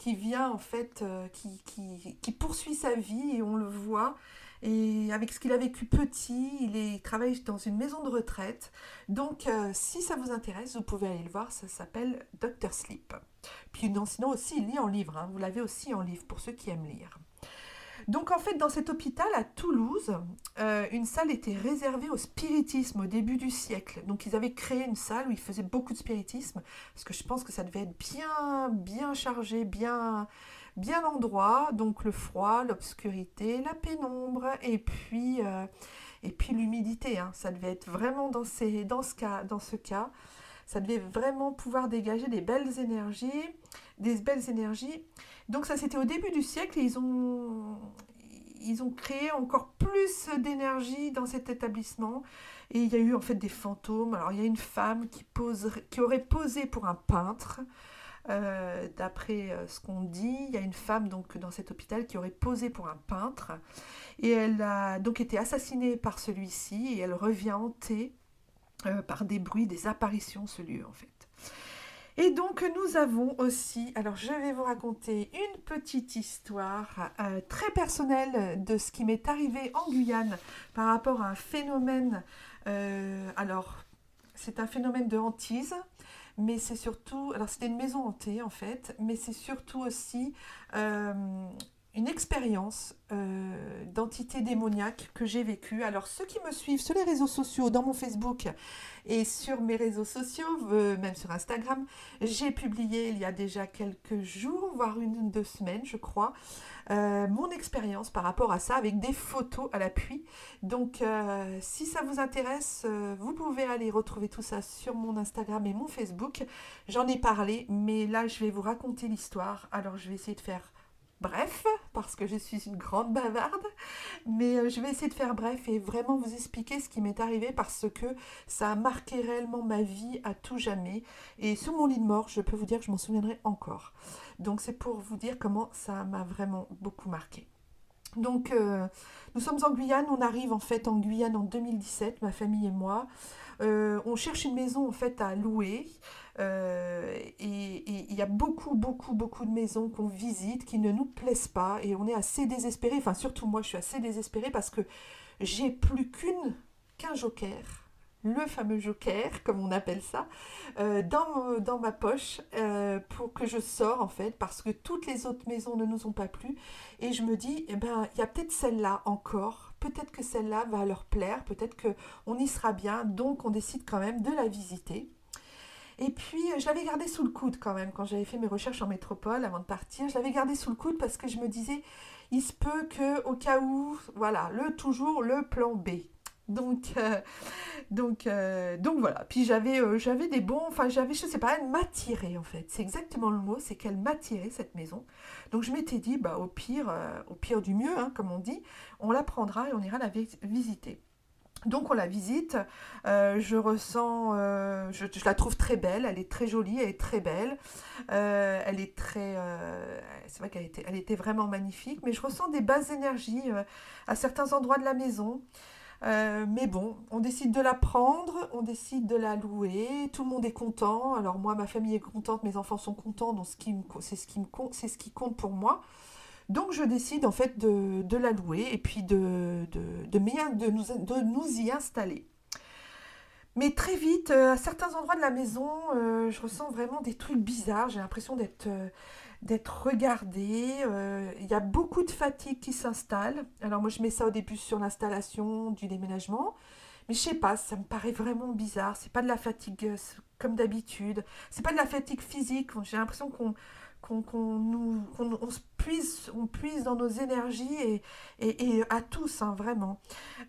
vient en fait, qui poursuit sa vie et on le voit. Et avec ce qu'il a vécu petit, il travaille dans une maison de retraite. Donc, si ça vous intéresse, vous pouvez aller le voir. Ça s'appelle Dr. Sleep. Puis non, sinon aussi, il lit en livre. Hein. Vous l'avez aussi en livre pour ceux qui aiment lire. Donc, en fait, dans cet hôpital à Toulouse, une salle était réservée au spiritisme au début du siècle. Donc, ils avaient créé une salle où ils faisaient beaucoup de spiritisme. Parce que je pense que ça devait être bien chargé, bien l'endroit, donc le froid, l'obscurité, la pénombre et puis l'humidité. Hein. Ça devait être vraiment dans ce cas, ça devait vraiment pouvoir dégager des belles énergies. Donc ça c'était au début du siècle et ils ont créé encore plus d'énergie dans cet établissement. Et il y a eu en fait des fantômes. Alors il y a une femme qui aurait posé pour un peintre. D'après ce qu'on dit, il y a une femme donc dans cet hôpital qui aurait posé pour un peintre. Et elle a donc été assassinée par celui-ci. Et elle revient hantée par des bruits, des apparitions, ce lieu en fait. Et donc nous avons aussi, alors je vais vous raconter une petite histoire très personnelle de ce qui m'est arrivé en Guyane par rapport à un phénomène, alors c'est un phénomène de hantise, mais c'est surtout, alors c'était une maison hantée en fait, mais c'est surtout aussi une expérience d'entité démoniaque que j'ai vécue. Alors ceux qui me suivent sur les réseaux sociaux, dans mon Facebook et sur mes réseaux sociaux, même sur Instagram, j'ai publié il y a déjà quelques jours, voire 1 ou 2 semaines je crois, mon expérience par rapport à ça avec des photos à l'appui. Donc si ça vous intéresse, vous pouvez aller retrouver tout ça sur mon Instagram et mon Facebook. J'en ai parlé, mais là je vais vous raconter l'histoire. Alors je vais essayer de faire bref, parce que je suis une grande bavarde, mais je vais essayer de faire bref et vraiment vous expliquer ce qui m'est arrivé parce que ça a marqué réellement ma vie à tout jamais. Et sur mon lit de mort, je peux vous dire que je m'en souviendrai encore. Donc c'est pour vous dire comment ça m'a vraiment beaucoup marqué. Donc nous sommes en Guyane, on arrive en fait en Guyane en 2017, ma famille et moi. On cherche une maison en fait à louer. Et il y a beaucoup de maisons qu'on visite qui ne nous plaisent pas et on est assez désespéré, enfin surtout moi je suis assez désespérée parce que j'ai plus qu'un joker, le fameux joker comme on appelle ça, dans ma poche pour que je sors en fait parce que toutes les autres maisons ne nous ont pas plu et je me dis eh ben il y a peut-être celle-là encore, peut-être que celle-là va leur plaire, peut-être qu'on y sera bien, donc on décide quand même de la visiter. Et puis, je l'avais gardé sous le coude quand même, quand j'avais fait mes recherches en métropole avant de partir. Je l'avais gardé sous le coude parce que je me disais, il se peut qu'au cas où, voilà, toujours le plan B. Donc voilà. Puis j'avais des bons, enfin je sais pas, elle m'attirait en fait. C'est exactement le mot, c'est qu'elle m'attirait cette maison. Donc je m'étais dit, bah au pire du mieux, hein, comme on dit, on la prendra et on ira la visiter. Donc on la visite, je la trouve très belle, elle est très jolie, elle est très belle, elle est très, c'est vrai elle était vraiment magnifique, mais je ressens des basses énergies à certains endroits de la maison. Mais bon, on décide de la prendre, on décide de la louer, tout le monde est content. Alors moi, ma famille est contente, mes enfants sont contents, donc c'est ce qui compte pour moi. Donc je décide en fait de la louer et puis de nous y installer. Mais très vite, à certains endroits de la maison, je ressens vraiment des trucs bizarres. J'ai l'impression d'être regardée. Il y a beaucoup de fatigue qui s'installe. Alors moi je mets ça au début sur l'installation du déménagement. Mais je sais pas, ça me paraît vraiment bizarre. C'est pas de la fatigue comme d'habitude. C'est pas de la fatigue physique. J'ai l'impression qu'on puise dans nos énergies et à tous, hein, vraiment.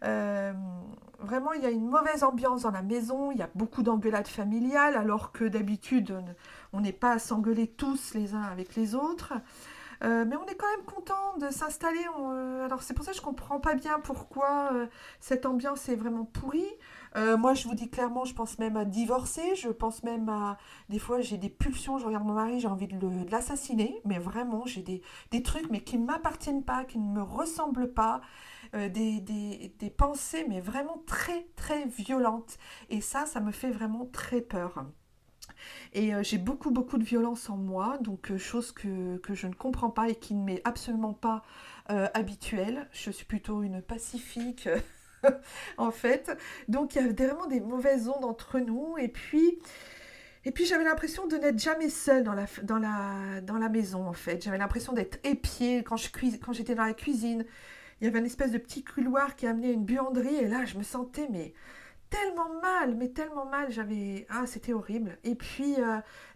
Vraiment, il y a une mauvaise ambiance dans la maison, il y a beaucoup d'engueulades familiales, alors que d'habitude, on n'est pas à s'engueuler tous les uns avec les autres. Mais on est quand même content de s'installer. Alors c'est pour ça que je ne comprends pas bien pourquoi cette ambiance est vraiment pourrie. Moi, je vous dis clairement, je pense même à divorcer. Je pense même à... Des fois, j'ai des pulsions. Je regarde mon mari, j'ai envie de l'assassiner. Mais vraiment, j'ai des trucs mais qui ne m'appartiennent pas, qui ne me ressemblent pas. Des pensées, mais vraiment très, très violentes. Et ça me fait vraiment très peur. Et j'ai beaucoup de violence en moi, donc chose que je ne comprends pas et qui ne m'est absolument pas habituelle. Je suis plutôt une pacifique en fait. Donc il y a vraiment des mauvaises ondes entre nous. Et puis j'avais l'impression de n'être jamais seule dans la maison en fait. J'avais l'impression d'être épiée quand j'étais dans la cuisine. Il y avait une espèce de petit couloir qui amenait à une buanderie et là je me sentais tellement mal, c'était horrible. Et puis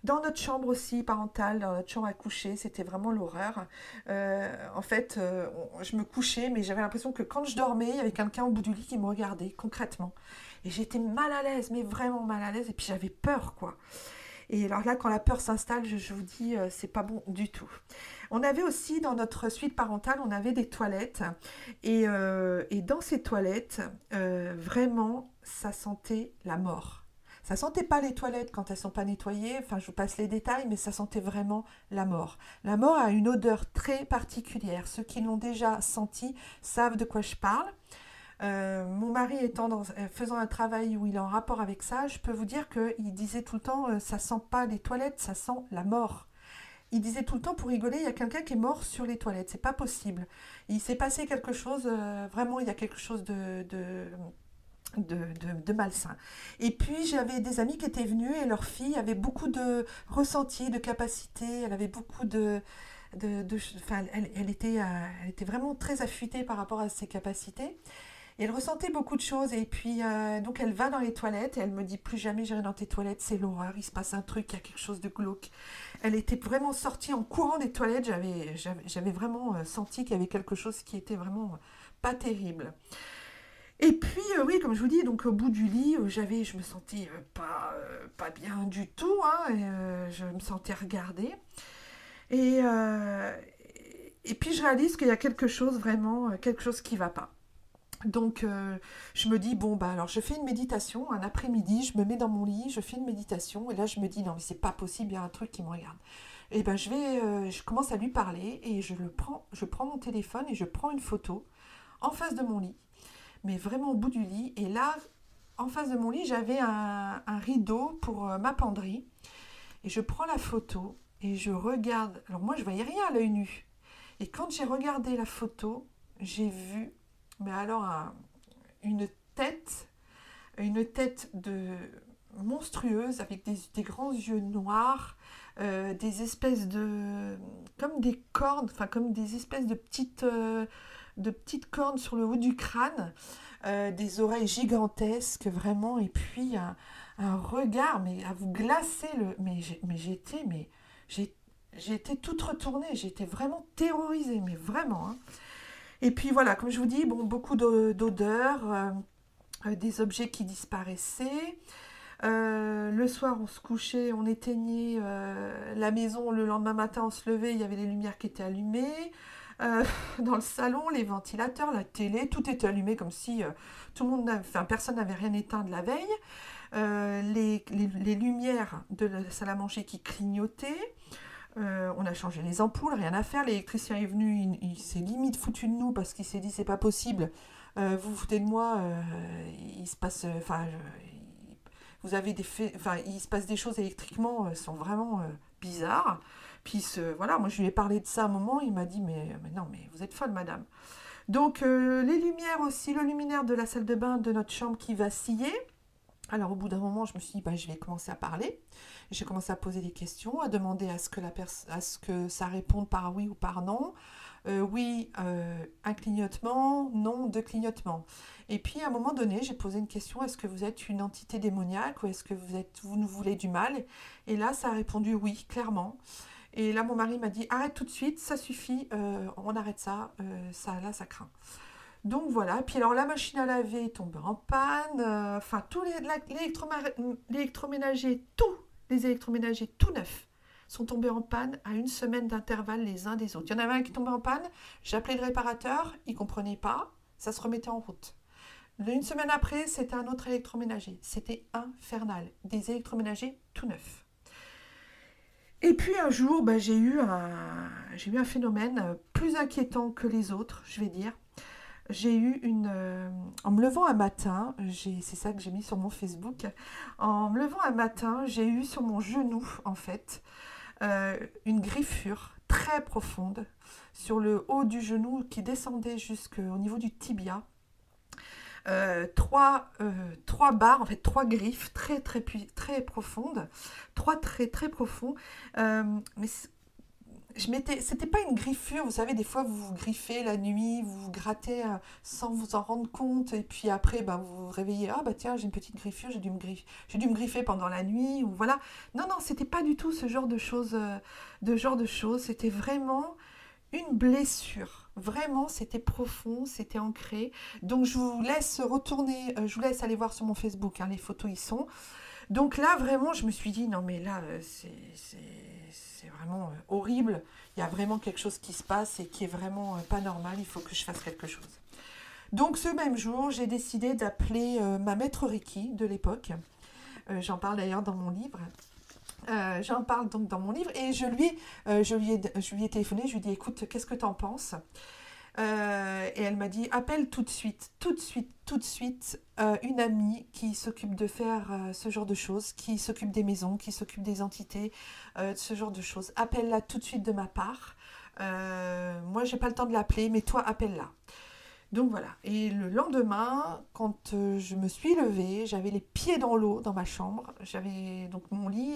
dans notre chambre aussi parentale, dans notre chambre à coucher, c'était vraiment l'horreur. En fait, je me couchais, mais j'avais l'impression que quand je dormais, il y avait quelqu'un au bout du lit qui me regardait concrètement. Et j'étais mal à l'aise, mais vraiment mal à l'aise, et puis j'avais peur, quoi. Et alors là, quand la peur s'installe, je vous dis, c'est pas bon du tout. On avait aussi dans notre suite parentale, on avait des toilettes. Et dans ces toilettes, vraiment, ça sentait la mort. Ça sentait pas les toilettes quand elles sont pas nettoyées. Enfin, je vous passe les détails, mais ça sentait vraiment la mort. La mort a une odeur très particulière. Ceux qui l'ont déjà senti savent de quoi je parle. Mon mari faisant un travail où il est en rapport avec ça, je peux vous dire qu'il disait tout le temps, ça sent pas les toilettes, ça sent la mort. Il disait tout le temps pour rigoler, il y a quelqu'un qui est mort sur les toilettes, c'est pas possible. Il s'est passé quelque chose, vraiment, il y a quelque chose de malsain. Et puis j'avais des amis qui étaient venus et leur fille avait beaucoup de ressenti, de capacité, elle avait beaucoup enfin, elle était vraiment très affûtée par rapport à ses capacités. Et elle ressentait beaucoup de choses. Et puis, donc, elle va dans les toilettes et elle me dit plus jamais j'irai dans tes toilettes, c'est l'horreur, il se passe un truc, il y a quelque chose de glauque. Elle était vraiment sortie en courant des toilettes. J'avais vraiment senti qu'il y avait quelque chose qui était vraiment pas terrible. Et puis, oui, comme je vous dis, donc au bout du lit, je me sentais pas bien du tout. Hein, et, je me sentais regardée. Et, euh, et puis, je réalise qu'il y a quelque chose, vraiment, quelque chose qui ne va pas. Donc, je me dis, bon, bah alors je fais une méditation, un après-midi, je me mets dans mon lit, je fais une méditation, et là je me dis, non mais c'est pas possible, il y a un truc qui me regarde. Et ben je commence à lui parler, et je prends mon téléphone et je prends une photo en face de mon lit, mais vraiment au bout du lit, et là, en face de mon lit, j'avais un rideau pour ma penderie, et je prends la photo, et je regarde, alors moi je voyais rien à l'œil nu, et quand j'ai regardé la photo, j'ai vu mais alors une tête monstrueuse avec des grands yeux noirs, des espèces comme des cornes, enfin comme des espèces de petites cornes sur le haut du crâne, des oreilles gigantesques vraiment, et puis un regard mais à vous glacer j'étais toute retournée, j'étais vraiment terrorisée, mais vraiment, hein. Et puis voilà, comme je vous dis, bon, beaucoup d'odeurs, des objets qui disparaissaient. Le soir, on se couchait, on éteignait la maison. Le lendemain matin, on se levait, il y avait les lumières qui étaient allumées. Dans le salon, les ventilateurs, la télé, tout était allumé comme si personne n'avait rien éteint de la veille. Les lumières de la salle à manger qui clignotaient. On a changé les ampoules, rien à faire. L'électricien est venu, il s'est limite foutu de nous parce qu'il s'est dit c'est pas possible. Vous vous foutez de moi, il se passe, vous avez il se passe des choses électriquement, sont vraiment bizarres. Puis voilà, moi je lui ai parlé de ça à un moment, il m'a dit mais non mais vous êtes folle madame. Donc les lumières aussi, le luminaire de la salle de bain de notre chambre qui vacillait. Alors au bout d'un moment, je me suis dit, bah, je vais commencer à parler. J'ai commencé à poser des questions, à demander à ce que ça réponde par oui ou par non. Oui, un clignotement, non, deux clignotements. Et puis à un moment donné, j'ai posé une question, est-ce que vous êtes une entité démoniaque ou est-ce que vous nous voulez du mal? Et là, ça a répondu oui, clairement. Et là, mon mari m'a dit, arrête tout de suite, ça suffit, on arrête ça, là, ça craint. Donc voilà, puis alors la machine à laver est tombée en panne, enfin tous les électroménagers, tous les électroménagers tout neufs sont tombés en panne à une semaine d'intervalle les uns des autres. Il y en avait un qui tombait en panne, j'appelais le réparateur, il ne comprenait pas, ça se remettait en route. Une semaine après, c'était un autre électroménager, c'était infernal, des électroménagers tout neufs. Et puis un jour, j'ai eu un phénomène plus inquiétant que les autres, je vais dire. J'ai eu en me levant un matin, c'est ça que j'ai mis sur mon Facebook, en me levant un matin, j'ai eu sur mon genou, en fait, une griffure très profonde sur le haut du genou qui descendait jusqu'au niveau du tibia. Trois barres, en fait, trois griffes très, très, très profondes, trois traits très profonds, mais c'était pas une griffure, vous savez, des fois vous vous griffez la nuit, vous vous grattez sans vous en rendre compte, et puis après vous vous réveillez, ah bah tiens j'ai une petite griffure, j'ai dû me griffer pendant la nuit, ou voilà. Non, c'était pas du tout ce genre de choses, c'était vraiment une blessure. Vraiment, c'était profond, c'était ancré. Donc je vous laisse retourner, je vous laisse aller voir sur mon Facebook, hein, les photos y sont. Donc là, vraiment, je me suis dit, non mais là, c'est vraiment horrible. Il y a vraiment quelque chose qui se passe et qui est vraiment pas normal. Il faut que je fasse quelque chose. Donc ce même jour, j'ai décidé d'appeler ma maître Reiki de l'époque. J'en parle d'ailleurs dans mon livre. J'en parle donc dans mon livre et je lui ai téléphoné, je lui ai dit écoute, qu'est-ce que tu en penses? Et elle m'a dit appelle tout de suite, une amie qui s'occupe de faire ce genre de choses, qui s'occupe des maisons, qui s'occupe des entités, ce genre de choses. Appelle-la tout de suite de ma part. Moi, j'ai pas le temps de l'appeler, mais toi, appelle-la. Donc voilà, et le lendemain, quand je me suis levée, j'avais les pieds dans l'eau dans ma chambre. J'avais donc mon lit,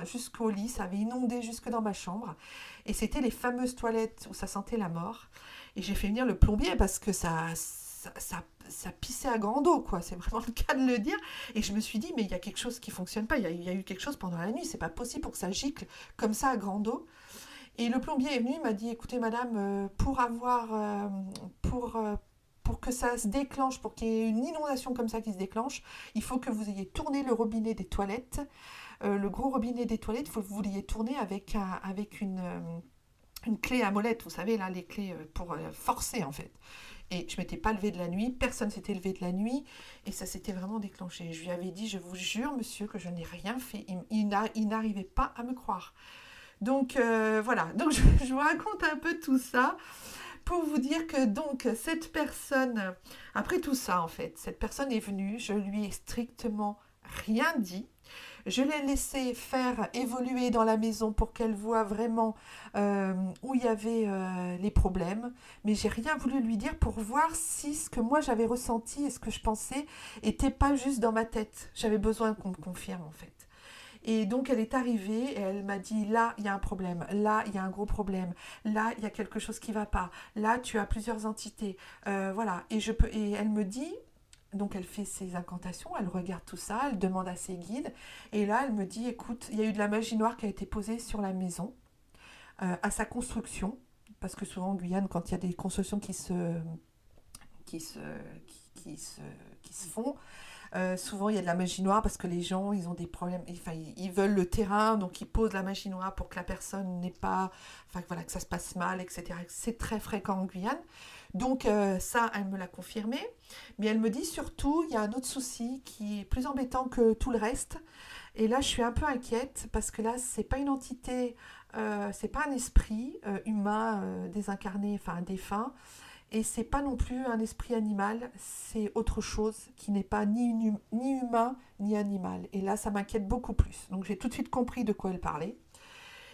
jusqu'au lit, ça avait inondé jusque dans ma chambre. Et c'était les fameuses toilettes où ça sentait la mort. Et j'ai fait venir le plombier parce que ça pissait à grande eau, quoi. C'est vraiment le cas de le dire. Et je me suis dit, mais il y a quelque chose qui ne fonctionne pas. Il y a eu quelque chose pendant la nuit. C'est pas possible pour que ça gicle comme ça à grande eau. Et le plombier est venu, il m'a dit, écoutez madame, pour que ça se déclenche, pour qu'il y ait une inondation comme ça qui se déclenche, il faut que vous ayez tourné le robinet des toilettes, le gros robinet des toilettes, il faut que vous l'ayez tourné avec une clé à molette, vous savez, là, les clés pour forcer en fait. Et je ne m'étais pas levée de la nuit, personne ne s'était levé de la nuit, et ça s'était vraiment déclenché. Je lui avais dit, je vous jure monsieur que je n'ai rien fait, il n'arrivait pas à me croire. Donc voilà, donc je vous raconte un peu tout ça pour vous dire que donc cette personne, après tout ça en fait, cette personne est venue, je lui ai strictement rien dit. Je l'ai laissée faire évoluer dans la maison pour qu'elle voie vraiment où il y avait les problèmes, mais j'ai rien voulu lui dire pour voir si ce que moi j'avais ressenti et ce que je pensais était pas juste dans ma tête. J'avais besoin qu'on me confirme en fait. Et donc elle est arrivée et elle m'a dit là il y a un problème, là il y a un gros problème, là il y a quelque chose qui ne va pas, là tu as plusieurs entités, voilà. Et elle me dit, donc elle fait ses incantations, elle regarde tout ça, elle demande à ses guides et là elle me dit écoute, il y a eu de la magie noire qui a été posée sur la maison à sa construction, parce que souvent en Guyane quand il y a des constructions qui se font, souvent il y a de la magie noire parce que les gens ils ont des problèmes, enfin ils veulent le terrain, donc ils posent la magie noire pour que la personne n'ait pas, enfin voilà, que ça se passe mal, etc. C'est très fréquent en Guyane. Donc ça, elle me l'a confirmé, mais elle me dit surtout il y a un autre souci qui est plus embêtant que tout le reste. Et là je suis un peu inquiète parce que là c'est pas une entité, c'est pas un esprit humain désincarné, enfin un défunt. Et c'est pas non plus un esprit animal, c'est autre chose qui n'est pas ni humain ni animal. Et là, ça m'inquiète beaucoup plus. Donc j'ai tout de suite compris de quoi elle parlait.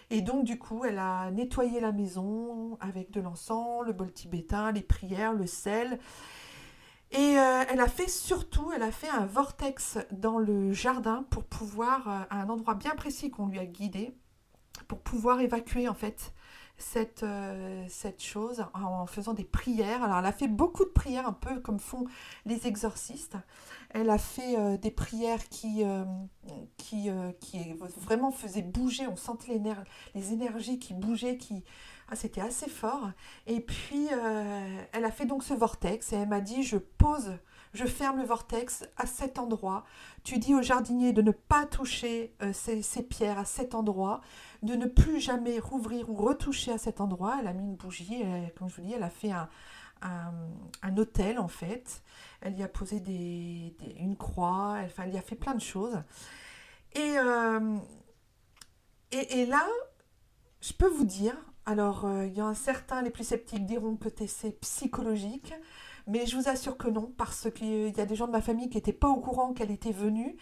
Et donc du coup, elle a nettoyé la maison avec de l'encens, le bol tibétain, les prières, le sel. Et elle a fait un vortex dans le jardin pour pouvoir, à un endroit bien précis qu'on lui a guidé, pour pouvoir évacuer en fait cette chose en faisant des prières. Alors elle a fait beaucoup de prières, un peu comme font les exorcistes. Elle a fait des prières qui vraiment faisaient bouger, on sentait les énergies qui bougeaient, c'était assez fort. Et puis elle a fait donc ce vortex et elle m'a dit je ferme le vortex à cet endroit. Tu dis au jardinier de ne pas toucher ces pierres à cet endroit, de ne plus jamais rouvrir ou retoucher à cet endroit. Elle a mis une bougie, comme je vous dis, elle a fait un autel en fait. Elle y a posé une croix, elle y a fait plein de choses. Et là, je peux vous dire, alors il y a certains, les plus sceptiques diront que c'est psychologique, mais je vous assure que non, parce qu'il y a des gens de ma famille qui n'étaient pas au courant qu'elle était venue,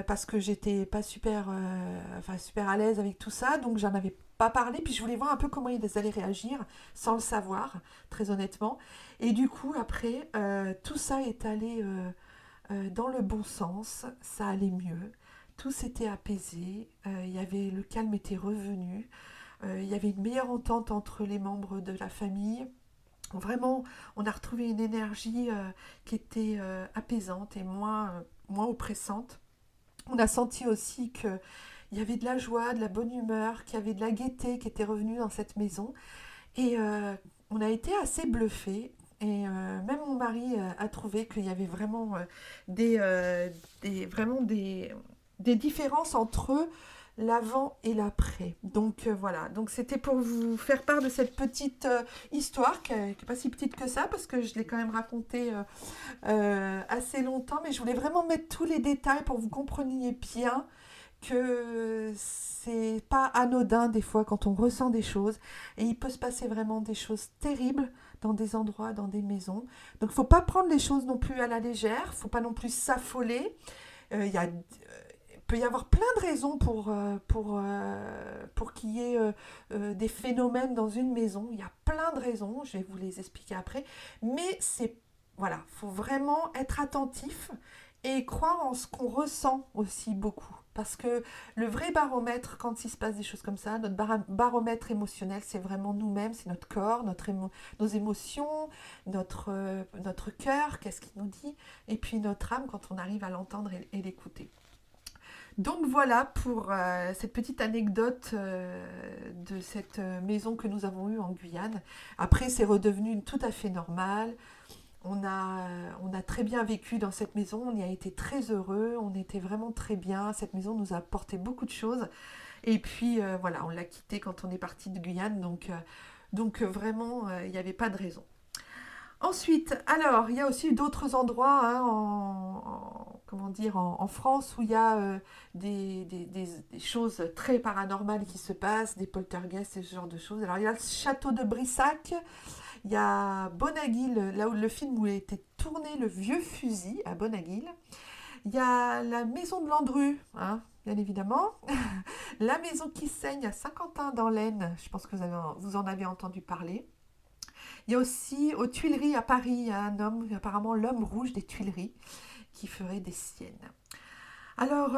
parce que j'étais pas super à l'aise avec tout ça, donc j'en avais pas parlé, puis je voulais voir un peu comment ils allaient réagir, sans le savoir, très honnêtement. Et du coup, après, tout ça est allé dans le bon sens, ça allait mieux, tout s'était apaisé, le calme était revenu, il y avait une meilleure entente entre les membres de la famille. Vraiment, on a retrouvé une énergie qui était apaisante et moins oppressante. On a senti aussi qu'il y avait de la joie, de la bonne humeur, qu'il y avait de la gaieté qui était revenue dans cette maison. Et on a été assez bluffés. Et même mon mari a trouvé qu'il y avait vraiment des des différences entre l'avant et l'après. Donc voilà, donc c'était pour vous faire part de cette petite histoire qui n'est pas si petite que ça, parce que je l'ai quand même racontée assez longtemps, mais je voulais vraiment mettre tous les détails pour que vous compreniez bien que c'est pas anodin des fois quand on ressent des choses, et il peut se passer vraiment des choses terribles dans des endroits, dans des maisons. Donc il ne faut pas prendre les choses non plus à la légère, il ne faut pas non plus s'affoler. Il peut y avoir plein de raisons pour qu'il y ait des phénomènes dans une maison. Il y a plein de raisons, je vais vous les expliquer après. Mais voilà, faut vraiment être attentif et croire en ce qu'on ressent aussi beaucoup. Parce que le vrai baromètre, quand il se passe des choses comme ça, notre baromètre émotionnel, c'est vraiment nous-mêmes, c'est notre corps, nos émotions, notre cœur, qu'est-ce qu'il nous dit, et puis notre âme quand on arrive à l'entendre et l'écouter. Donc voilà pour cette petite anecdote de cette maison que nous avons eue en Guyane. Après, c'est redevenu tout à fait normal. On a très bien vécu dans cette maison, on y a été très heureux, on était vraiment très bien. Cette maison nous a apporté beaucoup de choses. Et puis voilà, on l'a quittée quand on est parti de Guyane, donc vraiment, il n'y avait pas de raison. Ensuite, alors, il y a aussi d'autres endroits hein, en France où il y a des choses très paranormales qui se passent, des poltergeists et ce genre de choses. Alors, il y a le château de Brissac, il y a Bonaguil, là où le film où il a été tourné, Le Vieux Fusil, à Bonaguil. Il y a la maison de Landru, hein, bien évidemment. La maison qui saigne à Saint-Quentin dans l'Aisne, je pense que vous en avez entendu parler. Il y a aussi aux Tuileries à Paris, il y a un homme, apparemment l'homme rouge des Tuileries, qui ferait des siennes. Alors,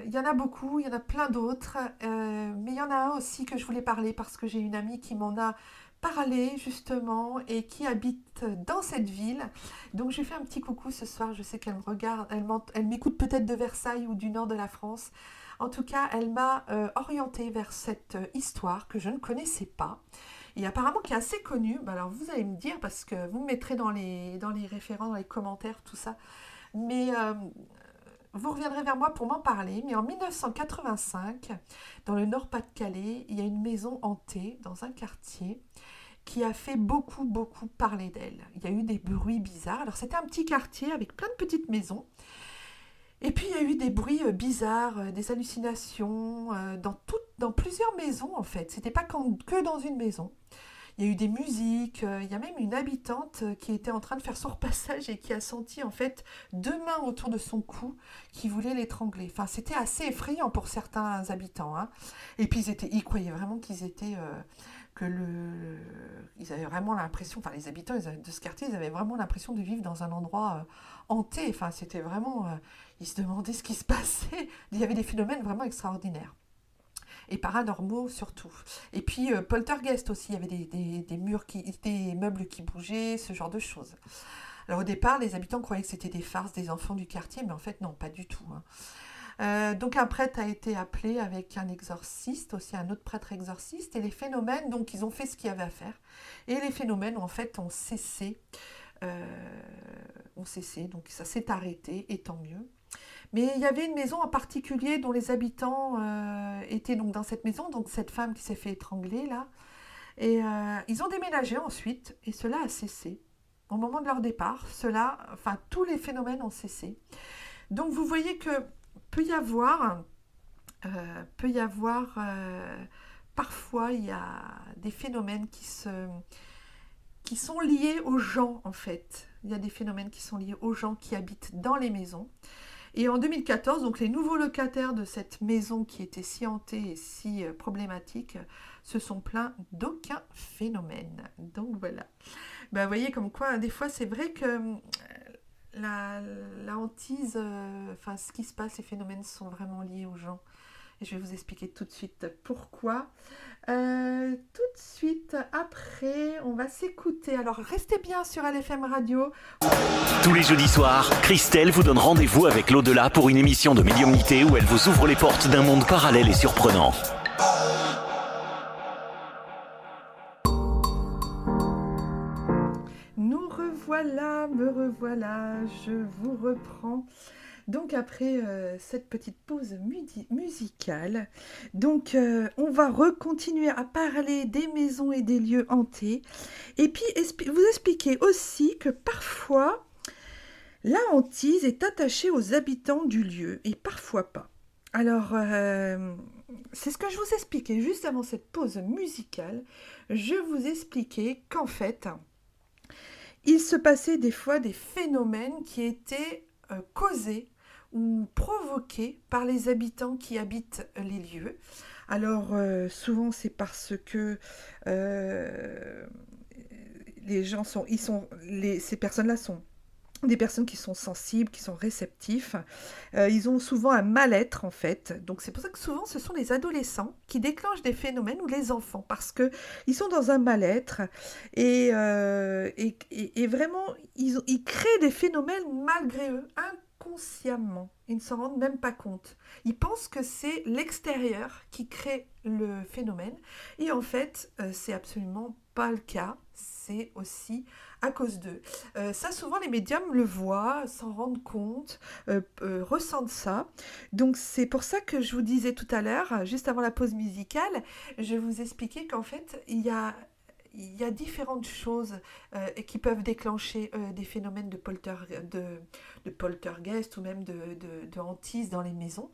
il y en a beaucoup, il y en a plein d'autres, mais il y en a un aussi que je voulais parler parce que j'ai une amie qui m'en a parlé justement et qui habite dans cette ville. Donc, je lui fais un petit coucou ce soir, je sais qu'elle me regarde, elle m'écoute peut-être de Versailles ou du nord de la France. En tout cas, elle m'a orientée vers cette histoire que je ne connaissais pas. Et apparemment qui est assez connu. Alors vous allez me dire, parce que vous me mettrez dans les référents, dans les commentaires, tout ça. Mais vous reviendrez vers moi pour m'en parler. Mais en 1985, dans le Nord-Pas-de-Calais, il y a une maison hantée dans un quartier qui a fait beaucoup, beaucoup parler d'elle. Il y a eu des bruits bizarres. Alors c'était un petit quartier avec plein de petites maisons. Et puis il y a eu des bruits bizarres, des hallucinations dans plusieurs maisons en fait. C'était pas que dans une maison. Il y a eu des musiques, il y a même une habitante qui était en train de faire son repassage et qui a senti en fait 2 mains autour de son cou qui voulaient l'étrangler. Enfin, c'était assez effrayant pour certains habitants. Hein. Et puis ils croyaient vraiment qu'ils étaient... ils avaient vraiment l'impression, enfin les habitants de ce quartier, ils avaient vraiment l'impression de vivre dans un endroit hanté. Enfin, c'était vraiment... ils se demandaient ce qui se passait. Il y avait des phénomènes vraiment extraordinaires. Et paranormaux surtout. Et puis poltergeist aussi, il y avait des meubles qui bougeaient, ce genre de choses. Alors au départ, les habitants croyaient que c'était des farces des enfants du quartier, mais en fait non, pas du tout. Hein. Donc un prêtre a été appelé avec un exorciste, aussi un autre prêtre exorciste, et les phénomènes, donc ils ont fait ce qu'il y avait à faire. Et les phénomènes en fait ont cessé, donc ça s'est arrêté, et tant mieux. Mais il y avait une maison en particulier dont les habitants étaient donc dans cette maison, donc cette femme qui s'est fait étrangler là. Et ils ont déménagé ensuite et cela a cessé. Au moment de leur départ, tous les phénomènes ont cessé. Donc vous voyez que peut y avoir parfois il y a des phénomènes qui sont liés aux gens en fait. Il y a des phénomènes qui sont liés aux gens qui habitent dans les maisons. Et en 2014, donc les nouveaux locataires de cette maison qui était si hantée et si problématique se sont plaints d'aucun phénomène. Donc voilà. Ben, vous voyez comme quoi, des fois, c'est vrai que la hantise, ce qui se passe, les phénomènes sont vraiment liés aux gens. Et je vais vous expliquer tout de suite pourquoi. Tout de suite après, on va s'écouter. Alors, restez bien sur LFM Radio. Tous les jeudis soirs, Christelle vous donne rendez-vous avec l'au-delà pour une émission de médiumnité où elle vous ouvre les portes d'un monde parallèle et surprenant. Me revoilà, je vous reprends. Donc après cette petite pause musicale, donc on va recontinuer à parler des maisons et des lieux hantés. Et puis vous expliquer aussi que parfois la hantise est attachée aux habitants du lieu et parfois pas. Alors, c'est ce que je vous expliquais juste avant cette pause musicale. Je vous expliquais qu'en fait, il se passait des fois des phénomènes qui étaient causés ou provoqués par les habitants qui habitent les lieux. Alors, souvent, c'est parce que les gens ces personnes-là sont des personnes qui sont sensibles, qui sont réceptifs. Ils ont souvent un mal-être, en fait. Donc, c'est pour ça que souvent, ce sont les adolescents qui déclenchent des phénomènes ou les enfants, parce qu'ils sont dans un mal-être et vraiment, ils créent des phénomènes malgré eux, inconsciemment. Ils ne s'en rendent même pas compte. Ils pensent que c'est l'extérieur qui crée le phénomène. Et en fait, c'est absolument pas le cas. C'est aussi à cause d'eux. Ça, souvent, les médiums le voient, s'en rendent compte, ressentent ça. Donc, c'est pour ça que je vous disais tout à l'heure, juste avant la pause musicale, je vous expliquais qu'en fait, il y a différentes choses qui peuvent déclencher des phénomènes de poltergeist ou même de hantise dans les maisons.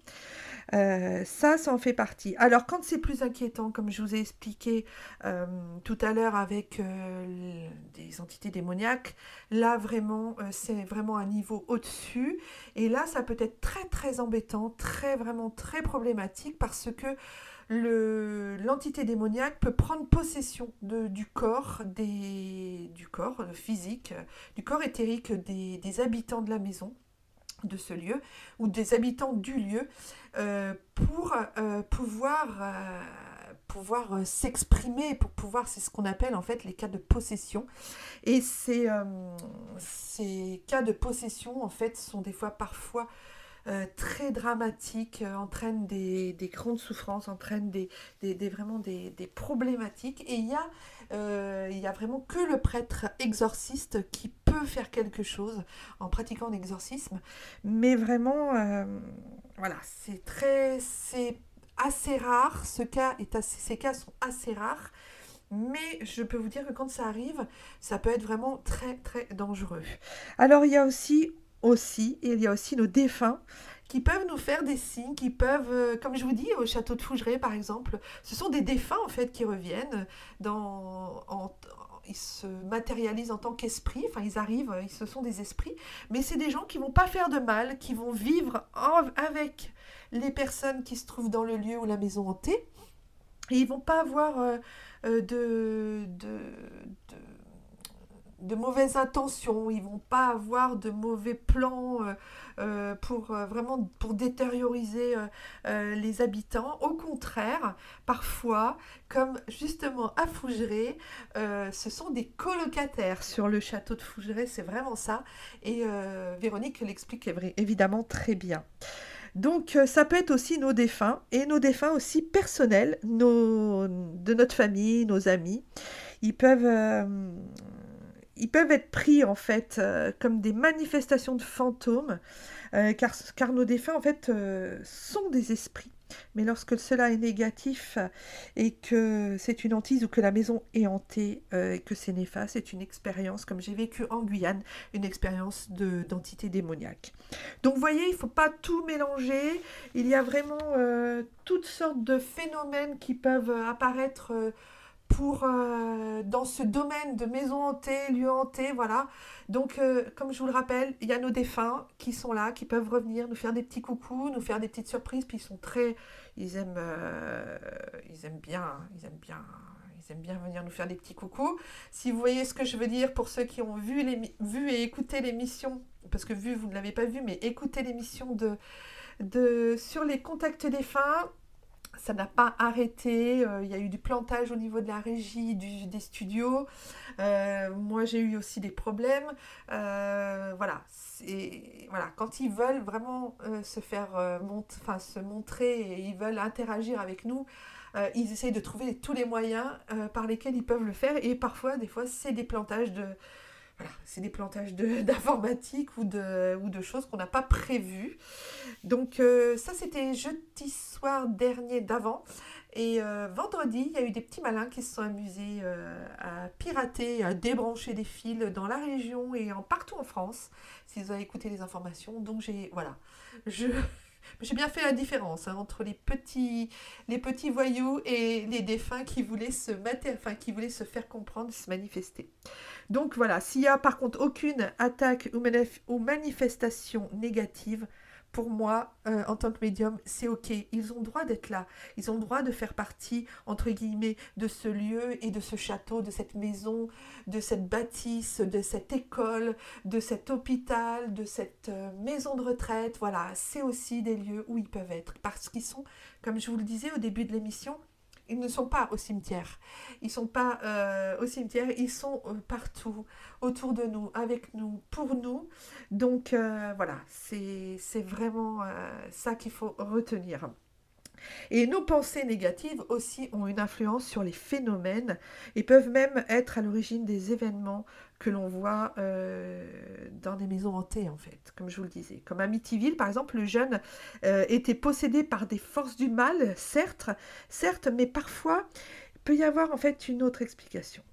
Ça en fait partie. Alors, quand c'est plus inquiétant, comme je vous ai expliqué tout à l'heure avec des entités démoniaques, là, vraiment, c'est vraiment un niveau au-dessus. Et là, ça peut être très, très embêtant, vraiment très problématique parce que l'entité démoniaque peut prendre possession du corps physique, du corps éthérique des habitants de la maison, de ce lieu, ou des habitants du lieu, pour pouvoir s'exprimer, c'est ce qu'on appelle en fait les cas de possession. Et ces cas de possession, en fait, sont parfois très dramatiques, entraînent des grandes souffrances, entraînent vraiment des problématiques. Et il y a vraiment que le prêtre exorciste qui peut faire quelque chose en pratiquant l'exorcisme. Mais vraiment, voilà, c'est assez rare. Ces cas sont assez rares. Mais je peux vous dire que quand ça arrive, ça peut être vraiment très, très dangereux. Alors, il y a aussi nos défunts qui peuvent nous faire des signes, qui peuvent, comme je vous dis, au château de Fougeray par exemple, ce sont des défunts en fait qui reviennent, ils se matérialisent en tant qu'esprits, enfin ils arrivent, ce sont des esprits, mais c'est des gens qui ne vont pas faire de mal, qui vont vivre avec les personnes qui se trouvent dans le lieu ou la maison hantée, et ils ne vont pas avoir de mauvaises intentions, ils vont pas avoir de mauvais plans pour détérioriser les habitants. Au contraire, parfois, comme justement à Fougeray, ce sont des colocataires sur le château de Fougeray, c'est vraiment ça. Et Véronique l'explique évidemment très bien. Donc, ça peut être aussi nos défunts, et nos défunts aussi personnels, de notre famille, nos amis. Ils peuvent être pris, en fait, comme des manifestations de fantômes, car nos défunts, en fait, sont des esprits. Mais lorsque cela est négatif et que c'est une hantise ou que la maison est hantée, et que c'est néfaste, c'est une expérience, comme j'ai vécu en Guyane, une expérience d'entité démoniaque. Donc, vous voyez, il ne faut pas tout mélanger. Il y a vraiment toutes sortes de phénomènes qui peuvent apparaître dans ce domaine de maison hantée, lieu hanté, voilà. Donc, comme je vous le rappelle, il y a nos défunts qui sont là, qui peuvent revenir, nous faire des petits coucous, nous faire des petites surprises, puis ils aiment bien venir nous faire des petits coucous. Si vous voyez ce que je veux dire, pour ceux qui ont vu et écouté l'émission, parce que vous ne l'avez pas vu, mais écoutez l'émission sur les contacts défunts, ça n'a pas arrêté, il y a eu du plantage au niveau de la régie des studios, moi j'ai eu aussi des problèmes, voilà, quand ils veulent vraiment se montrer et ils veulent interagir avec nous, ils essayent de trouver tous les moyens par lesquels ils peuvent le faire, et parfois, des fois, c'est des plantages voilà, c'est des plantages d'informatique ou de choses qu'on n'a pas prévues. Donc ça, c'était jeudi soir dernier d'avant. Et vendredi, il y a eu des petits malins qui se sont amusés à pirater, à débrancher des fils dans la région et partout en France, s'ils ont écouté les informations. Donc j'ai bien fait la différence entre les petits voyous et les défunts qui voulaient qui voulaient se faire comprendre, se manifester. Donc voilà, s'il y a par contre aucune attaque ou manifestation négative, pour moi, en tant que médium, c'est ok. Ils ont le droit d'être là. Ils ont le droit de faire partie, entre guillemets, de ce lieu et de ce château, de cette maison, de cette bâtisse, de cette école, de cet hôpital, de cette maison de retraite. Voilà, c'est aussi des lieux où ils peuvent être. Parce qu'ils sont, comme je vous le disais au début de l'émission, ils ne sont pas au cimetière. Ils ne sont pas au cimetière, ils sont partout, autour de nous, avec nous, pour nous. Donc voilà, c'est vraiment ça qu'il faut retenir. Et nos pensées négatives aussi ont une influence sur les phénomènes et peuvent même être à l'origine des événements que l'on voit dans des maisons hantées, en fait, comme je vous le disais. Comme à Amityville, par exemple, le jeune était possédé par des forces du mal, certes, mais parfois, il peut y avoir en fait une autre explication.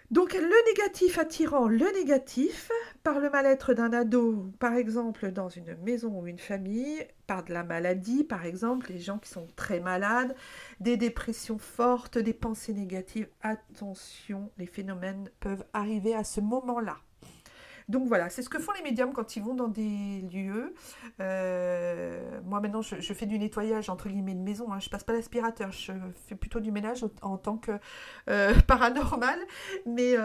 Donc le négatif attirant le négatif, par le mal-être d'un ado, par exemple dans une maison ou une famille, par de la maladie, par exemple, les gens qui sont très malades, des dépressions fortes, des pensées négatives, attention, les phénomènes peuvent arriver à ce moment-là. Donc voilà, c'est ce que font les médiums quand ils vont dans des lieux. Moi maintenant, je fais du nettoyage entre guillemets de maison. Je passe pas l'aspirateur, je fais plutôt du ménage en tant que paranormal. Mais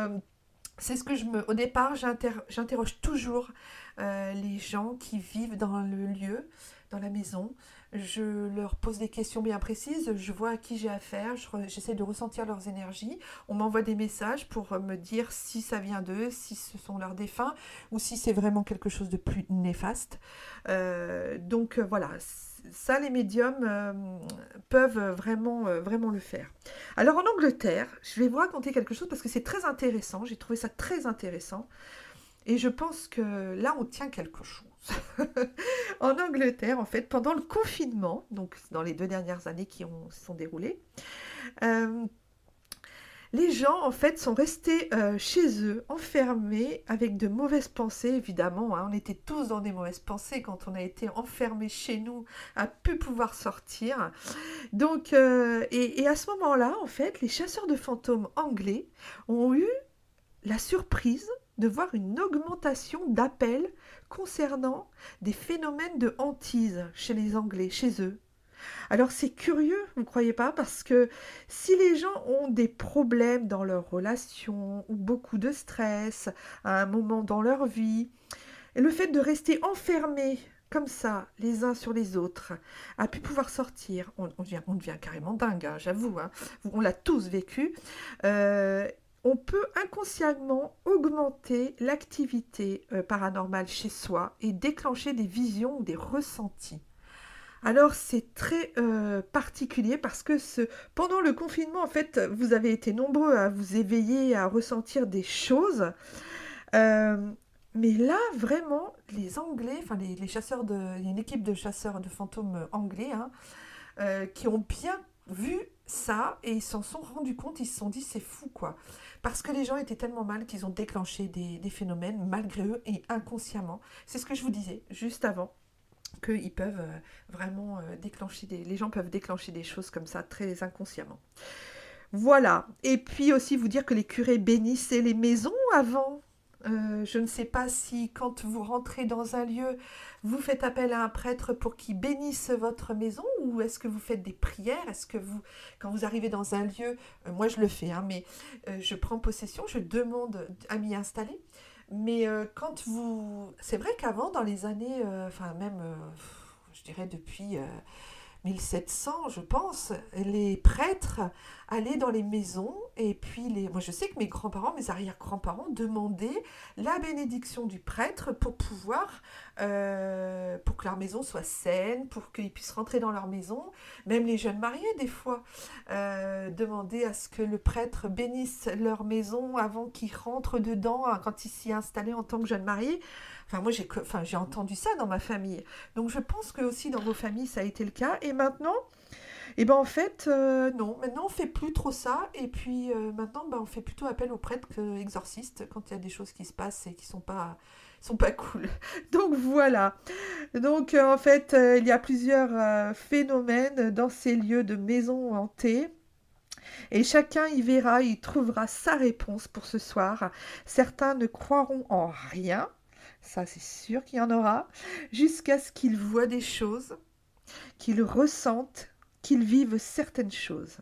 c'est ce que au départ, j'interroge toujours les gens qui vivent dans le lieu, dans la maison. Je leur pose des questions bien précises, je vois à qui j'ai affaire, j'essaie de ressentir leurs énergies. On m'envoie des messages pour me dire si ça vient d'eux, si ce sont leurs défunts ou si c'est vraiment quelque chose de plus néfaste. Donc voilà, ça les médiums peuvent vraiment le faire. Alors en Angleterre, je vais vous raconter quelque chose parce que c'est très intéressant, j'ai trouvé ça très intéressant. Et je pense que là, on tient quelque chose. En Angleterre, en fait, pendant le confinement, donc dans les 2 dernières années qui se sont déroulées, les gens, en fait, sont restés chez eux, enfermés, avec de mauvaises pensées, évidemment. On était tous dans des mauvaises pensées quand on a été enfermés chez nous, à plus pouvoir sortir. Donc, et à ce moment-là, en fait, les chasseurs de fantômes anglais ont eu la surprise de voir une augmentation d'appels concernant des phénomènes de hantise chez les Anglais, chez eux. Alors c'est curieux, vous ne croyez pas? Parce que si les gens ont des problèmes dans leur relation ou beaucoup de stress à un moment dans leur vie, et le fait de rester enfermés comme ça, les uns sur les autres, à plus pouvoir sortir, on devient carrément dingue, j'avoue, on l'a tous vécu, on peut inconsciemment augmenter l'activité paranormale chez soi et déclencher des visions ou des ressentis. Alors c'est très particulier parce que pendant le confinement, en fait, vous avez été nombreux à vous éveiller, à ressentir des choses. Mais là, vraiment, les Anglais, enfin les chasseurs il y a une équipe de chasseurs de fantômes anglais qui ont bien vu ça et ils s'en sont rendus compte, ils se sont dit c'est fou quoi. Parce que les gens étaient tellement mal qu'ils ont déclenché des phénomènes malgré eux et inconsciemment. C'est ce que je vous disais juste avant, qu'ils peuvent vraiment déclencher les gens peuvent déclencher des choses comme ça très inconsciemment. Voilà. Et puis aussi vous dire que les curés bénissaient les maisons avant. Je ne sais pas si quand vous rentrez dans un lieu, vous faites appel à un prêtre pour qu'il bénisse votre maison ou est-ce que vous faites des prières? Est-ce que quand vous arrivez dans un lieu, moi je le fais, mais je prends possession, je demande à m'y installer. Mais c'est vrai qu'avant, dans les années, je dirais depuis 1700, je pense, les prêtres allaient dans les maisons et puis moi je sais que mes grands-parents, mes arrière-grands-parents demandaient la bénédiction du prêtre pour pouvoir, pour que leur maison soit saine, pour qu'ils puissent rentrer dans leur maison. Même les jeunes mariés, des fois, demandaient à ce que le prêtre bénisse leur maison avant qu'ils rentrent dedans, hein, quand ils s'y installaient en tant que jeunes mariés. Enfin, moi, j'ai entendu ça dans ma famille. Donc, je pense que aussi dans vos familles, ça a été le cas. Et maintenant, eh ben, en fait, non. Maintenant, on ne fait plus trop ça. Et puis, maintenant, on fait plutôt appel aux prêtres qu'exorcistes quand il y a des choses qui se passent et qui ne sont pas cool. Donc, voilà. Donc, en fait, il y a plusieurs phénomènes dans ces lieux de maisons hantées. Et chacun y verra, il trouvera sa réponse pour ce soir. Certains ne croiront en rien. Ça, c'est sûr qu'il y en aura. Jusqu'à ce qu'ils voient des choses, qu'ils ressentent, qu'ils vivent certaines choses.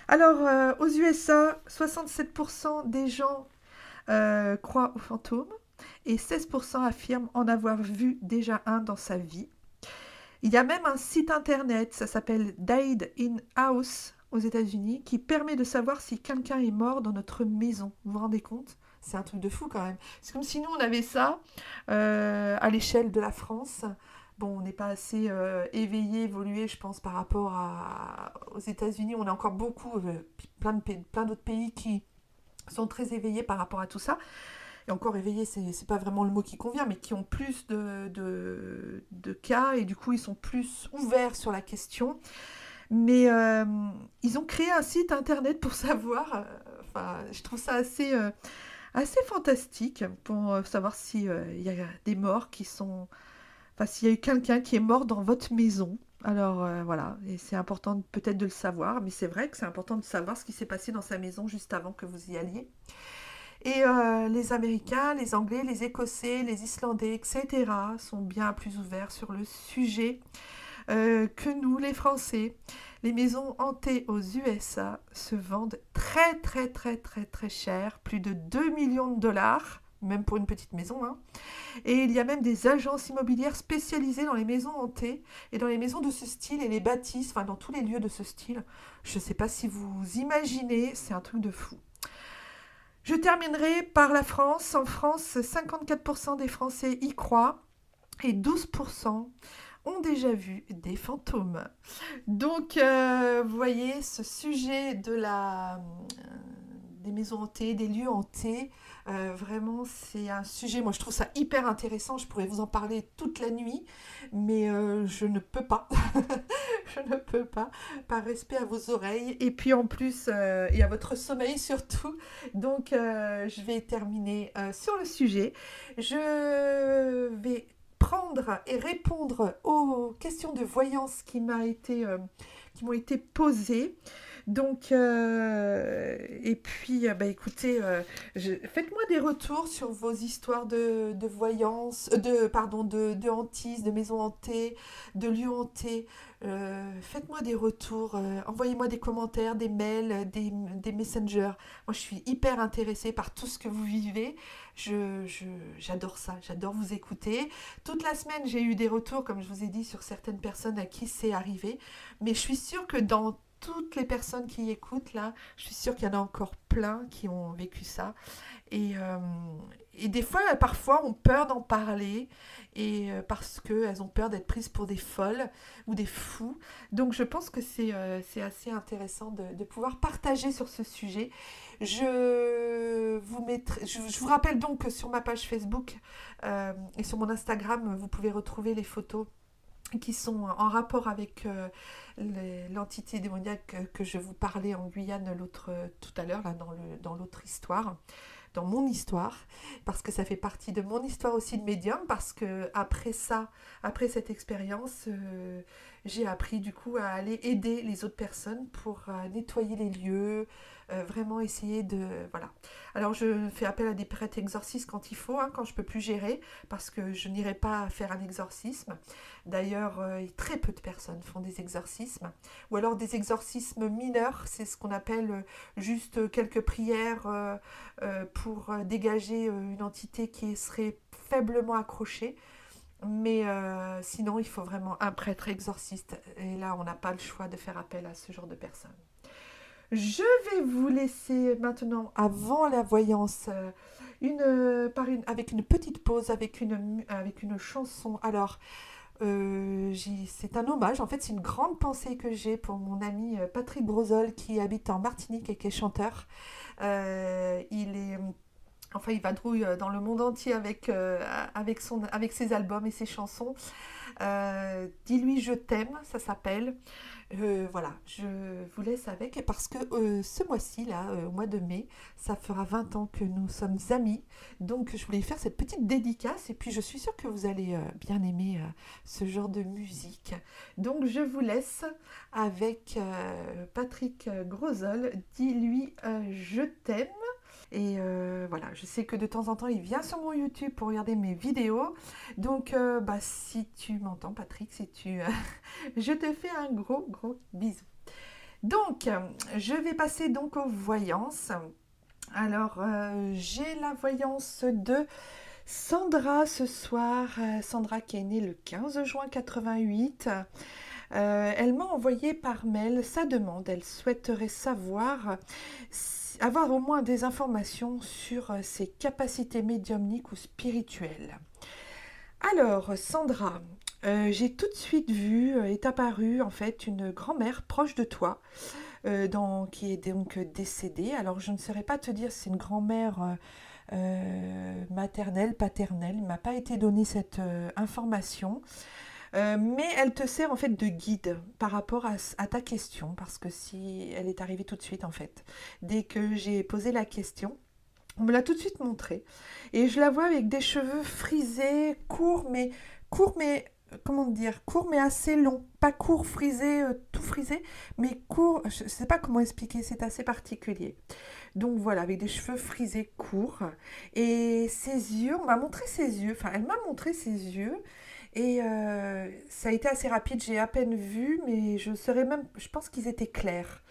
Alors, aux USA, 67% des gens croient aux fantômes et 16% affirment en avoir vu déjà un dans sa vie. Il y a même un site internet, ça s'appelle Died in House aux États-Unis, qui permet de savoir si quelqu'un est mort dans notre maison. Vous vous rendez compte ? C'est un truc de fou quand même. C'est comme si nous, on avait ça à l'échelle de la France. Bon, on n'est pas assez éveillé, évolué, je pense, par rapport aux États-Unis. On a encore beaucoup, plein d'autres pays qui sont très éveillés par rapport à tout ça. Et encore éveillés, c'est pas vraiment le mot qui convient, mais qui ont plus de cas et du coup, ils sont plus ouverts sur la question. Mais ils ont créé un site internet pour savoir. Je trouve ça assez fantastique pour savoir s'il y a des morts qui sont... Enfin, s'il y a eu quelqu'un qui est mort dans votre maison. Alors, voilà, et c'est important peut-être de le savoir, mais c'est vrai que c'est important de savoir ce qui s'est passé dans sa maison juste avant que vous y alliez. Et les Américains, les Anglais, les Écossais, les Islandais, etc. sont bien plus ouverts sur le sujet que nous, les Français. Les maisons hantées aux USA se vendent très, très, très, très, très cher, plus de 2 millions de dollars, même pour une petite maison, hein. Et il y a même des agences immobilières spécialisées dans les maisons hantées et dans les maisons de ce style et les bâtisses, enfin dans tous les lieux de ce style. Je ne sais pas si vous imaginez, c'est un truc de fou. Je terminerai par la France. En France, 54% des Français y croient et 12% ont déjà vu des fantômes. Donc, vous voyez, ce sujet des maisons hantées, des lieux hantés, vraiment, c'est un sujet, moi je trouve ça hyper intéressant, je pourrais vous en parler toute la nuit, mais je ne peux pas, je ne peux pas, par respect à vos oreilles, et puis en plus, et à votre sommeil surtout, donc je vais terminer sur le sujet. Je vais prendre et répondre aux questions de voyance qui m'ont été posées. Donc, et puis, écoutez, faites-moi des retours sur vos histoires de voyance, de hantise, de maisons hantées, de lieux hantés. Faites-moi des retours, envoyez-moi des commentaires, des mails, des messengers. Moi, je suis hyper intéressée par tout ce que vous vivez. J'adore ça, j'adore vous écouter. Toute la semaine, j'ai eu des retours, comme je vous ai dit, sur certaines personnes à qui c'est arrivé. Mais je suis sûre que dans toutes les personnes qui écoutent là, je suis sûre qu'il y en a encore plein qui ont vécu ça. Et des fois, parfois, ont peur d'en parler parce qu'elles ont peur d'être prises pour des folles ou des fous. Donc, je pense que c'est assez intéressant de pouvoir partager sur ce sujet. Je vous rappelle donc que sur ma page Facebook et sur mon Instagram, vous pouvez retrouver les photos qui sont en rapport avec l'entité démoniaque que je vous parlais en Guyane tout à l'heure, là, dans l'autre histoire, dans mon histoire, parce que ça fait partie de mon histoire aussi de médium, parce que après cette expérience, j'ai appris du coup à aller aider les autres personnes pour nettoyer les lieux, vraiment essayer de... Voilà. Alors je fais appel à des prêtres exorcistes quand il faut, hein, quand je ne peux plus gérer, parce que je n'irai pas faire un exorcisme. D'ailleurs, très peu de personnes font des exorcismes, ou alors des exorcismes mineurs, c'est ce qu'on appelle juste quelques prières pour dégager une entité qui serait faiblement accrochée. Mais sinon, il faut vraiment un prêtre exorciste. Et là, on n'a pas le choix de faire appel à ce genre de personnes. Je vais vous laisser maintenant, avant la voyance, avec une petite pause, avec une chanson. Alors, c'est un hommage, en fait c'est une grande pensée que j'ai pour mon ami Patrick Grosol qui habite en Martinique et qui est chanteur. Il vadrouille dans le monde entier avec ses albums et ses chansons. Dis-lui je t'aime, ça s'appelle. Voilà, je vous laisse avec parce que ce mois-ci, là, au mois de mai, ça fera 20 ans que nous sommes amis. Donc je voulais faire cette petite dédicace et puis je suis sûre que vous allez bien aimer ce genre de musique. Donc je vous laisse avec Patrick Grosol, dis-lui je t'aime. Et voilà, je sais que de temps en temps, il vient sur mon YouTube pour regarder mes vidéos. Donc, si tu m'entends, Patrick, je te fais un gros, gros bisou. Donc, je vais passer donc aux voyances. Alors, j'ai la voyance de Sandra ce soir. Sandra qui est née le 15 juin 88. Elle m'a envoyé par mail sa demande. Elle souhaiterait avoir au moins des informations sur ses capacités médiumniques ou spirituelles. Alors, Sandra, j'ai tout de suite vu, est apparue en fait une grand-mère proche de toi, qui est donc décédée. Alors, je ne saurais pas te dire si c'est une grand-mère maternelle, paternelle. Il ne m'a pas été donnée cette information. Mais elle te sert en fait de guide par rapport à ta question, parce que si elle est arrivée tout de suite en fait, dès que j'ai posé la question, on me l'a tout de suite montrée, et je la vois avec des cheveux frisés, courts mais comment dire, courts mais assez longs, pas court frisé, tout frisé, mais court, je ne sais pas comment expliquer, c'est assez particulier. Donc voilà, avec des cheveux frisés courts, et ses yeux, elle m'a montré ses yeux. Et ça a été assez rapide, j'ai à peine vu, mais je pense qu'ils étaient clairs.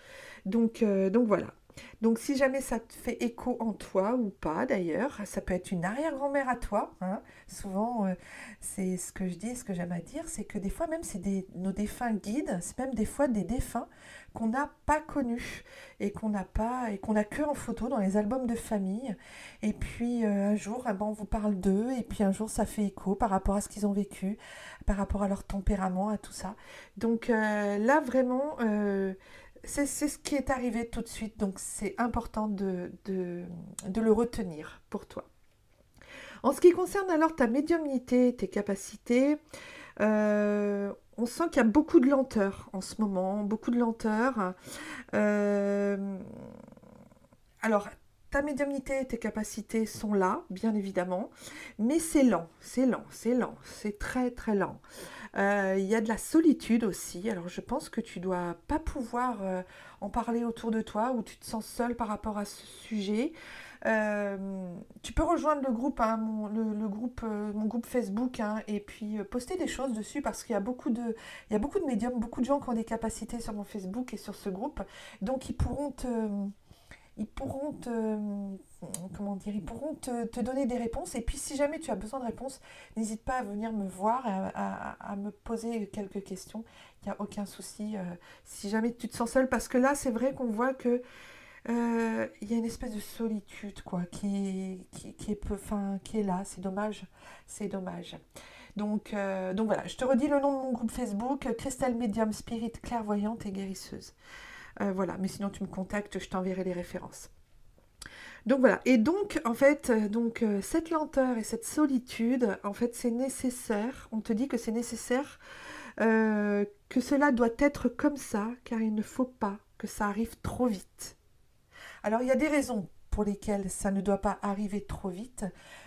Donc voilà. Donc si jamais ça te fait écho en toi ou pas d'ailleurs, ça peut être une arrière-grand-mère à toi, hein. Souvent, c'est ce que je dis, ce que j'aime à dire, c'est que des fois même c'est nos défunts guides, c'est même des fois des défunts qu'on n'a pas connus et qu'on n'a que en photo dans les albums de famille. Et puis un jour, on vous parle d'eux et puis un jour ça fait écho par rapport à ce qu'ils ont vécu, par rapport à leur tempérament, à tout ça. Donc là vraiment... c'est ce qui est arrivé tout de suite, donc c'est important de le retenir pour toi. En ce qui concerne alors ta médiumnité, tes capacités, on sent qu'il y a beaucoup de lenteur en ce moment, beaucoup de lenteur. Alors, ta médiumnité, tes capacités sont là, bien évidemment, mais c'est lent, c'est très très lent. Il y a de la solitude aussi, alors je pense que tu dois pas pouvoir en parler autour de toi ou tu te sens seule par rapport à ce sujet. Tu peux rejoindre le groupe, hein, mon groupe Facebook, hein, et puis poster des choses dessus parce qu'il y a beaucoup de médiums, beaucoup de gens qui ont des capacités sur mon Facebook et sur ce groupe, donc ils pourront te donner des réponses. Et puis si jamais tu as besoin de réponses, n'hésite pas à venir me voir, à me poser quelques questions. Il n'y a aucun souci si jamais tu te sens seule, parce que là c'est vrai qu'on voit que il y a une espèce de solitude quoi, qui est là. C'est dommage. Donc voilà, je te redis le nom de mon groupe Facebook, Christelle Médium Spirit clairvoyante et guérisseuse. Voilà, mais sinon tu me contactes, je t'enverrai les références. Donc voilà, et donc en fait, cette lenteur et cette solitude, en fait c'est nécessaire, on te dit que c'est nécessaire, que cela doit être comme ça, car il ne faut pas que ça arrive trop vite. Alors il y a des raisons pour lesquelles ça ne doit pas arriver trop vite.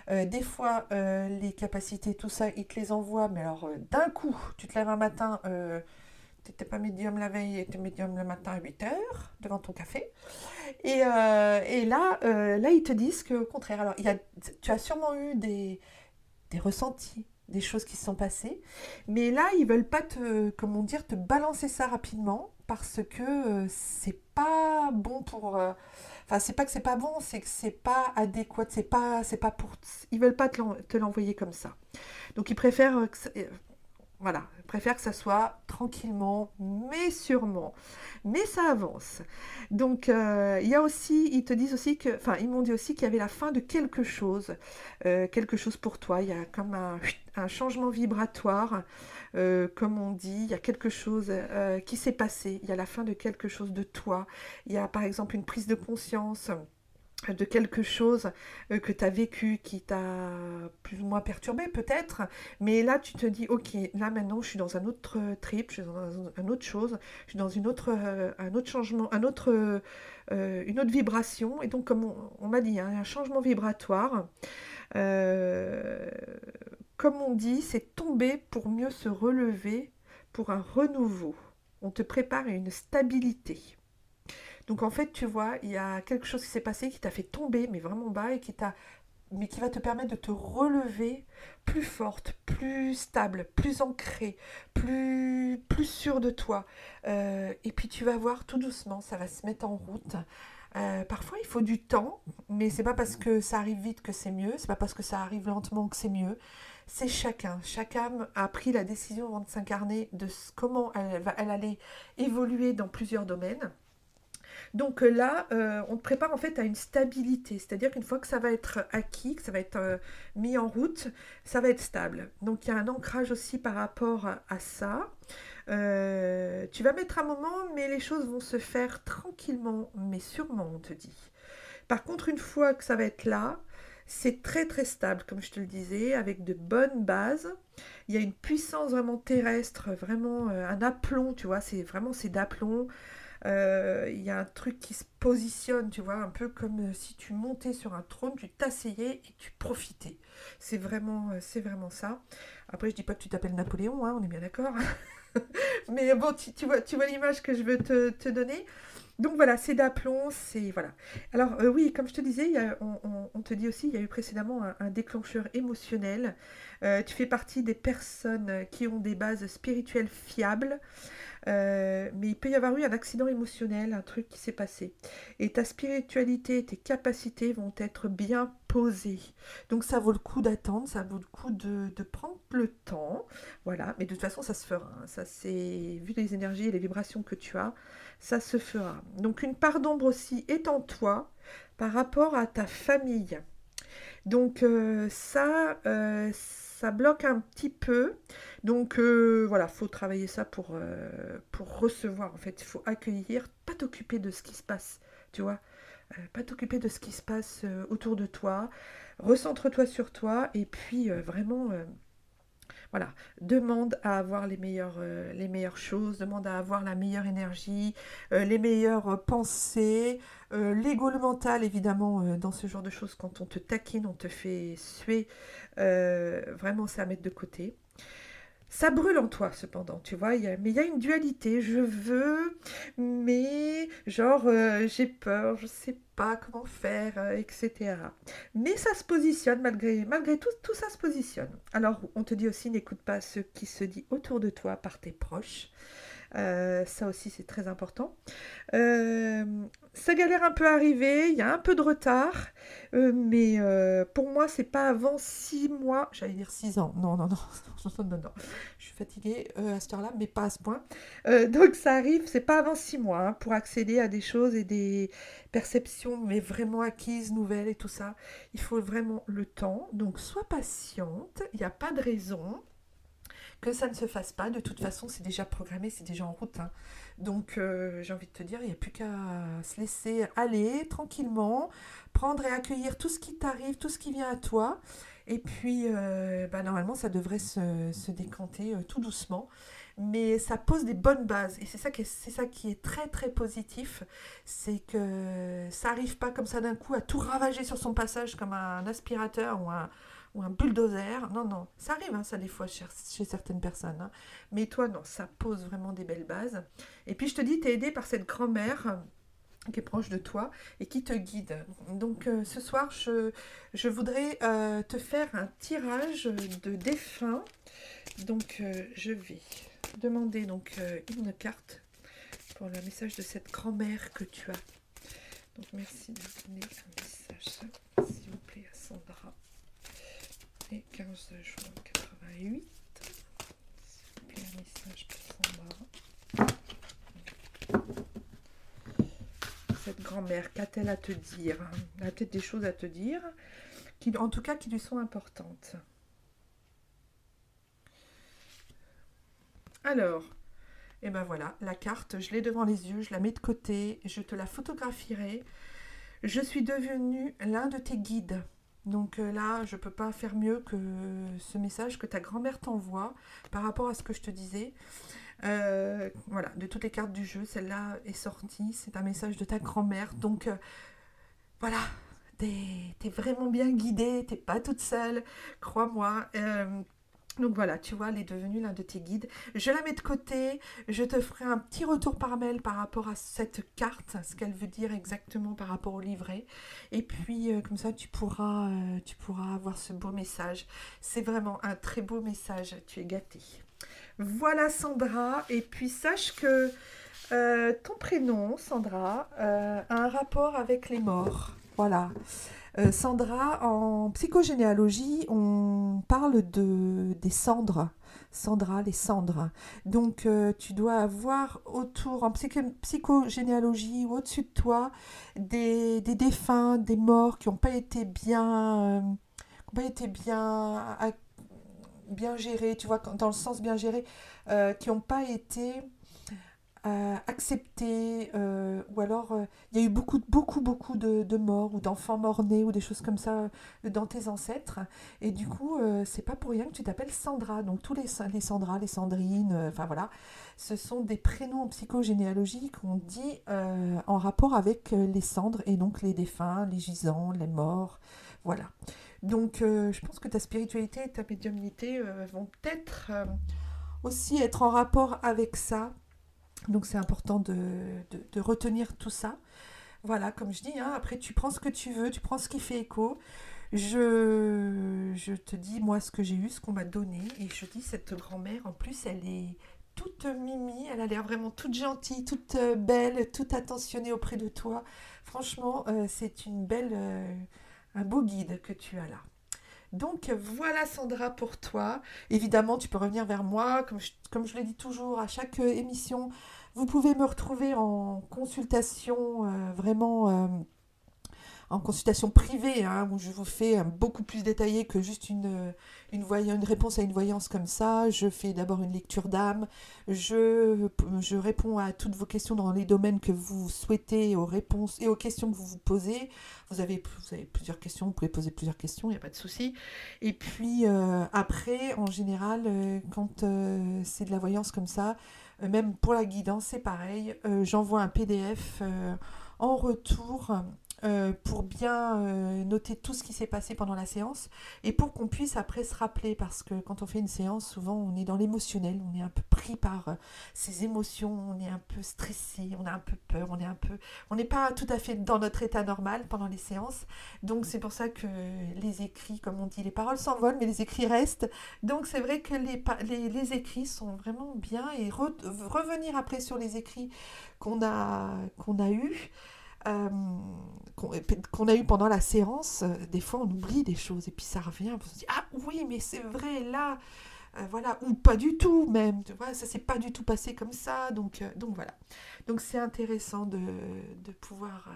Des fois, les capacités, tout ça, ils te les envoient, mais alors d'un coup, tu te lèves un matin... tu n'étais pas médium la veille, tu étais médium le matin à 8h devant ton café. Et là, ils te disent qu'au contraire, alors tu as sûrement eu des ressentis, des choses qui se sont passées, mais là, ils ne veulent pas te balancer ça rapidement parce que c'est pas bon pour... Enfin, c'est pas que c'est pas bon, c'est que c'est pas adéquat, c'est pas pour... Ils veulent pas te l'envoyer comme ça. Donc, ils préfèrent... Voilà, je préfère que ça soit tranquillement, mais sûrement. Mais ça avance. Donc, il y a aussi, ils te disent aussi que, enfin, ils m'ont dit aussi qu'il y avait la fin de quelque chose pour toi. Il y a comme un changement vibratoire, comme on dit. Il y a quelque chose qui s'est passé. Il y a la fin de quelque chose de toi. Il y a par exemple une prise de conscience de quelque chose que tu as vécu qui t'a plus ou moins perturbé peut-être, mais là tu te dis ok, là maintenant je suis dans un autre trip, je suis dans une autre chose, je suis dans un autre changement, une autre vibration, et donc comme on m'a dit, hein, un changement vibratoire, euh, comme on dit, c'est tomber pour mieux se relever, pour un renouveau. On te prépare à une stabilité. Donc en fait, tu vois, il y a quelque chose qui s'est passé qui t'a fait tomber, mais vraiment bas, mais qui va te permettre de te relever plus forte, plus stable, plus ancrée, plus sûre de toi. Et puis tu vas voir tout doucement, ça va se mettre en route. Parfois, il faut du temps, mais c'est pas parce que ça arrive vite que c'est mieux, c'est pas parce que ça arrive lentement que c'est mieux. C'est chacun. Chaque âme a pris la décision avant de s'incarner de comment elle allait évoluer dans plusieurs domaines. Donc là, on te prépare en fait à une stabilité, c'est-à-dire qu'une fois que ça va être acquis, que ça va être mis en route, ça va être stable. Donc il y a un ancrage aussi par rapport à ça. Tu vas mettre un moment, mais les choses vont se faire tranquillement, mais sûrement, on te dit. Par contre, une fois que ça va être là, c'est très très stable, comme je te le disais, avec de bonnes bases. Il y a une puissance vraiment terrestre, vraiment un aplomb, tu vois, c'est d'aplomb. Il y a un truc qui se positionne, tu vois, un peu comme si tu montais sur un trône, tu t'asseyais et tu profitais. C'est vraiment ça. Après, je dis pas que tu t'appelles Napoléon, hein, on est bien d'accord. Mais bon, tu vois l'image que je veux te donner. Donc voilà, c'est d'aplomb, c'est voilà. Alors oui, comme je te disais, on te dit aussi, il y a eu précédemment un déclencheur émotionnel. Tu fais partie des personnes qui ont des bases spirituelles fiables. Mais il peut y avoir eu un accident émotionnel, un truc qui s'est passé. Et ta spiritualité, tes capacités vont être bien posées. Donc ça vaut le coup d'attendre, ça vaut le coup de prendre le temps. Voilà, mais de toute façon, ça se fera. Hein. Ça, c'est, vu les énergies et les vibrations que tu as, ça se fera. Donc une part d'ombre aussi est en toi par rapport à ta famille. Donc ça bloque un petit peu. Donc voilà, faut travailler ça pour recevoir. En fait, il faut accueillir, pas t'occuper de ce qui se passe, tu vois. Pas t'occuper de ce qui se passe autour de toi. Recentre-toi sur toi et puis vraiment voilà, demande à avoir les meilleures choses, demande à avoir la meilleure énergie, les meilleures pensées, l'ego, le mental, évidemment, dans ce genre de choses, quand on te taquine, on te fait suer, vraiment, c'est à mettre de côté. Ça brûle en toi, cependant, tu vois, mais il y a une dualité. Je veux, mais genre, j'ai peur, je sais pas comment faire, etc. Mais ça se positionne, malgré tout, tout ça se positionne. Alors, on te dit aussi, n'écoute pas ce qui se dit autour de toi par tes proches. Ça aussi, c'est très important. Euh, Ça galère un peu à arriver, il y a un peu de retard, mais pour moi, c'est pas avant 6 mois, j'allais dire 6 ans. Non, non, non, non, non, non. Je suis fatiguée à cette heure-là, mais pas à ce point. Donc ça arrive, c'est pas avant 6 mois hein, pour accéder à des choses et des perceptions, mais vraiment acquises, nouvelles et tout ça. Il faut vraiment le temps, donc sois patiente, il n'y a pas de raison que ça ne se fasse pas. De toute façon, c'est déjà programmé, c'est déjà en route. Hein. Donc, j'ai envie de te dire, il n'y a plus qu'à se laisser aller tranquillement, prendre et accueillir tout ce qui t'arrive, tout ce qui vient à toi. Et puis, normalement, ça devrait se décanter tout doucement. Mais ça pose des bonnes bases. Et c'est ça qui est très, très positif. C'est que ça n'arrive pas comme ça d'un coup à tout ravager sur son passage comme un aspirateur ou un bulldozer. Non, non, ça arrive, hein, ça des fois chez certaines personnes. Hein. Mais toi, non, ça pose vraiment des belles bases. Et puis je te dis, tu es aidé par cette grand-mère qui est proche de toi et qui te guide. Donc ce soir, je voudrais te faire un tirage de défunt. Donc je vais demander donc, une carte pour le message de cette grand-mère que tu as. Donc merci de donner un message, s'il vous plaît, à Sandra. Et 15 juin 88. message pour Sandra. Cette grand-mère, qu'a-t-elle à te dire? Elle a peut-être des choses à te dire, en tout cas qui lui sont importantes. Alors, et ben voilà, la carte, je l'ai devant les yeux, je la mets de côté, je te la photographierai. Je suis devenue l'un de tes guides. Donc là, je ne peux pas faire mieux que ce message que ta grand-mère t'envoie par rapport à ce que je te disais. Voilà, de toutes les cartes du jeu, celle-là est sortie. C'est un message de ta grand-mère. Donc voilà, t'es vraiment bien guidée, t'es pas toute seule, crois-moi. Donc voilà, tu vois, elle est devenue l'un de tes guides. Je la mets de côté, je te ferai un petit retour par mail par rapport à cette carte, ce qu'elle veut dire exactement par rapport au livret. Et puis, comme ça, tu pourras avoir ce beau message. C'est vraiment un très beau message, tu es gâtée. Voilà Sandra, et puis sache que ton prénom, Sandra, a un rapport avec les morts. Voilà. Sandra, en psychogénéalogie, on parle des cendres. Sandra, les cendres. Donc, tu dois avoir autour, en psychogénéalogie, au-dessus de toi, des défunts, des morts qui n'ont pas été bien gérés, tu vois, dans le sens bien géré, qui n'ont pas été accepter, ou alors il y a eu beaucoup de morts ou d'enfants morts-nés ou des choses comme ça dans tes ancêtres, et du coup c'est pas pour rien que tu t'appelles Sandra. Donc tous les Sandra, les Sandrines, enfin voilà, ce sont des prénoms en psychogénéalogie qu'on dit en rapport avec les cendres, et donc les défunts, les gisants, les morts, voilà. Donc je pense que ta spiritualité et ta médiumnité vont peut-être aussi être en rapport avec ça. Donc c'est important de retenir tout ça. Voilà, comme je dis, hein, après tu prends ce que tu veux, tu prends ce qui fait écho. Je te dis, moi, ce que j'ai eu, ce qu'on m'a donné. Et je dis, cette grand-mère, en plus, elle est toute mimi. Elle a l'air vraiment toute gentille, toute belle, toute attentionnée auprès de toi. Franchement, c'est un beau guide que tu as là. Donc voilà Sandra pour toi. Évidemment, tu peux revenir vers moi, comme je le dis toujours à chaque émission. Vous pouvez me retrouver en consultation, en consultation privée, hein, où je vous fais beaucoup plus détaillé que juste une réponse à une voyance comme ça. Je fais d'abord une lecture d'âme, je réponds à toutes vos questions dans les domaines que vous souhaitez, aux réponses et aux questions que vous vous posez. Vous avez plusieurs questions, vous pouvez poser plusieurs questions, il n'y a pas de souci. Et puis après, en général, quand c'est de la voyance comme ça, même pour la guidance, c'est pareil, j'envoie un PDF en retour pour bien noter tout ce qui s'est passé pendant la séance, et pour qu'on puisse après se rappeler, parce que quand on fait une séance, souvent on est dans l'émotionnel, on est un peu pris par ces émotions, on est un peu stressé, on a un peu peur, on n'est pas tout à fait dans notre état normal pendant les séances. Donc c'est pour ça que les écrits, comme on dit, les paroles s'envolent mais les écrits restent. Donc c'est vrai que les écrits sont vraiment bien, et revenir après sur les écrits qu'on a eus, qu'on a eu pendant la séance, des fois on oublie des choses et puis ça revient, on se dit ah oui mais c'est vrai là, voilà, ou pas du tout même, tu vois, ça s'est pas du tout passé comme ça, donc voilà, donc c'est intéressant de pouvoir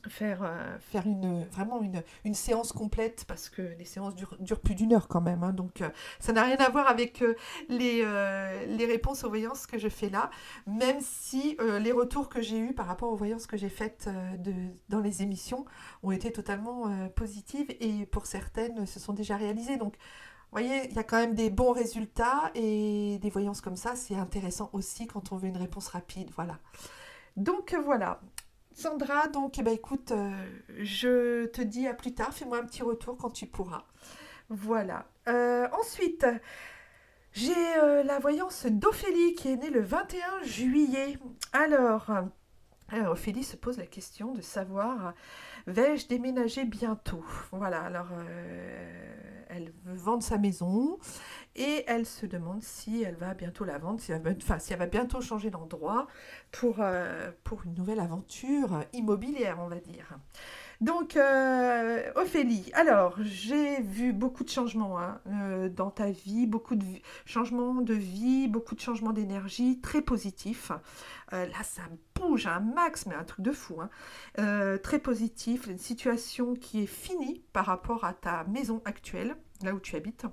faire vraiment une séance complète, parce que les séances durent plus d'1 heure quand même, hein, donc ça n'a rien à voir avec les réponses aux voyances que je fais là, même si les retours que j'ai eus par rapport aux voyances que j'ai faites dans les émissions ont été totalement positives, et pour certaines se sont déjà réalisées. Donc vous voyez, il y a quand même des bons résultats, et des voyances comme ça, c'est intéressant aussi quand on veut une réponse rapide. Voilà. Donc voilà. Sandra, donc écoute, je te dis à plus tard, fais-moi un petit retour quand tu pourras. Voilà. Ensuite, j'ai la voyance d'Ophélie qui est née le 21 juillet. Alors, Ophélie se pose la question de savoir, vais-je déménager bientôt? Voilà, alors elle veut vendre sa maison, et elle se demande si elle va bientôt la vendre, si elle va bientôt changer d'endroit pour une nouvelle aventure immobilière, on va dire. Donc, Ophélie, alors, j'ai vu beaucoup de changements hein, dans ta vie, beaucoup de changements de vie, beaucoup de changements d'énergie, très positifs. Là, ça bouge un max, mais un truc de fou. Hein. Très positif, une situation qui est finie par rapport à ta maison actuelle, là où tu habites.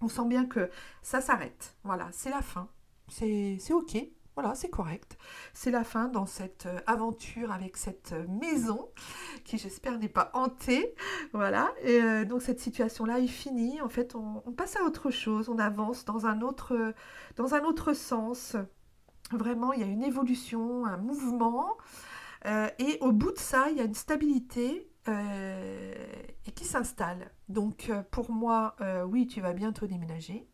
On sent bien que ça s'arrête. Voilà, c'est la fin. C'est OK. Voilà, c'est correct. C'est la fin dans cette aventure avec cette maison qui, j'espère, n'est pas hantée. Voilà. Et donc, cette situation-là est finie. En fait, on passe à autre chose. On avance dans un autre sens. Vraiment, il y a une évolution, un mouvement. Et au bout de ça, il y a une stabilité et qui s'installe. Donc, pour moi, oui, tu vas bientôt déménager.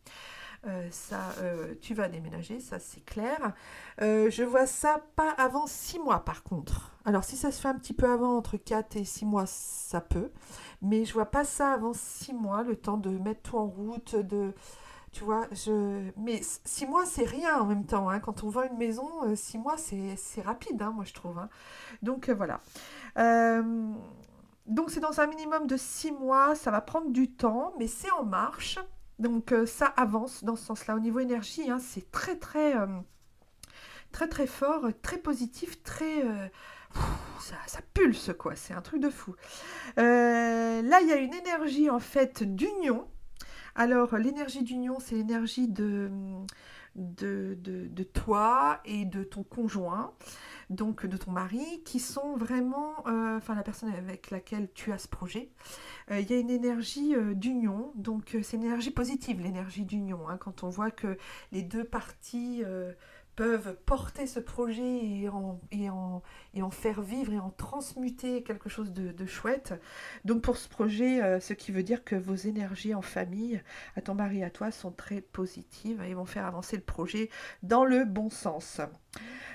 Tu vas déménager, ça c'est clair. Je vois ça pas avant 6 mois par contre. Alors si ça se fait un petit peu avant, entre 4 et 6 mois, ça peut. Mais je vois pas ça avant 6 mois, le temps de mettre tout en route, tu vois, mais 6 mois c'est rien en même temps. Hein. Quand on vend une maison, 6 mois c'est rapide, hein, moi je trouve. Hein. Donc voilà. Donc c'est dans un minimum de 6 mois, ça va prendre du temps, mais c'est en marche. Donc ça avance dans ce sens-là. Au niveau énergie, hein, c'est très très fort, très positif, ça pulse quoi, c'est un truc de fou. Là, il y a une énergie en fait d'union. Alors l'énergie d'union, c'est l'énergie de toi et de ton conjoint, donc de ton mari, qui sont vraiment, enfin la personne avec laquelle tu as ce projet. Il y a une énergie d'union, donc c'est une énergie positive, l'énergie d'union, hein, quand on voit que les deux parties peuvent porter ce projet et en faire vivre et en transmuter quelque chose de chouette. Donc pour ce projet, ce qui veut dire que vos énergies en famille, à ton mari et à toi, sont très positives et vont faire avancer le projet dans le bon sens.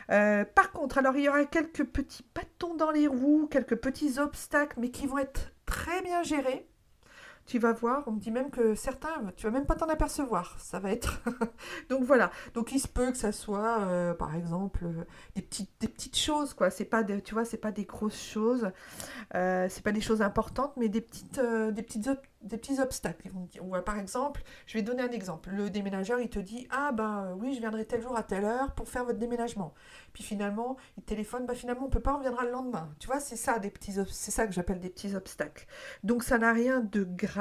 Par contre, alors il y aura quelques petits bâtons dans les roues, quelques petits obstacles, mais qui vont être très bien gérés. Tu vas voir, on me dit même que certains, tu vas même pas t'en apercevoir. Ça va être... Donc voilà. Donc il se peut que ça soit, par exemple, des petites choses, quoi. C'est pas tu vois, c'est pas des grosses choses. C'est pas des choses importantes, mais des petits obstacles. Ils vont me dire, ou, par exemple, je vais donner un exemple. Le déménageur, il te dit, ah ben oui, je viendrai tel jour à telle heure pour faire votre déménagement. Puis finalement, il téléphone, bah finalement, on peut pas, on viendra le lendemain. Tu vois, c'est ça que j'appelle des petits obstacles. Donc ça n'a rien de grave,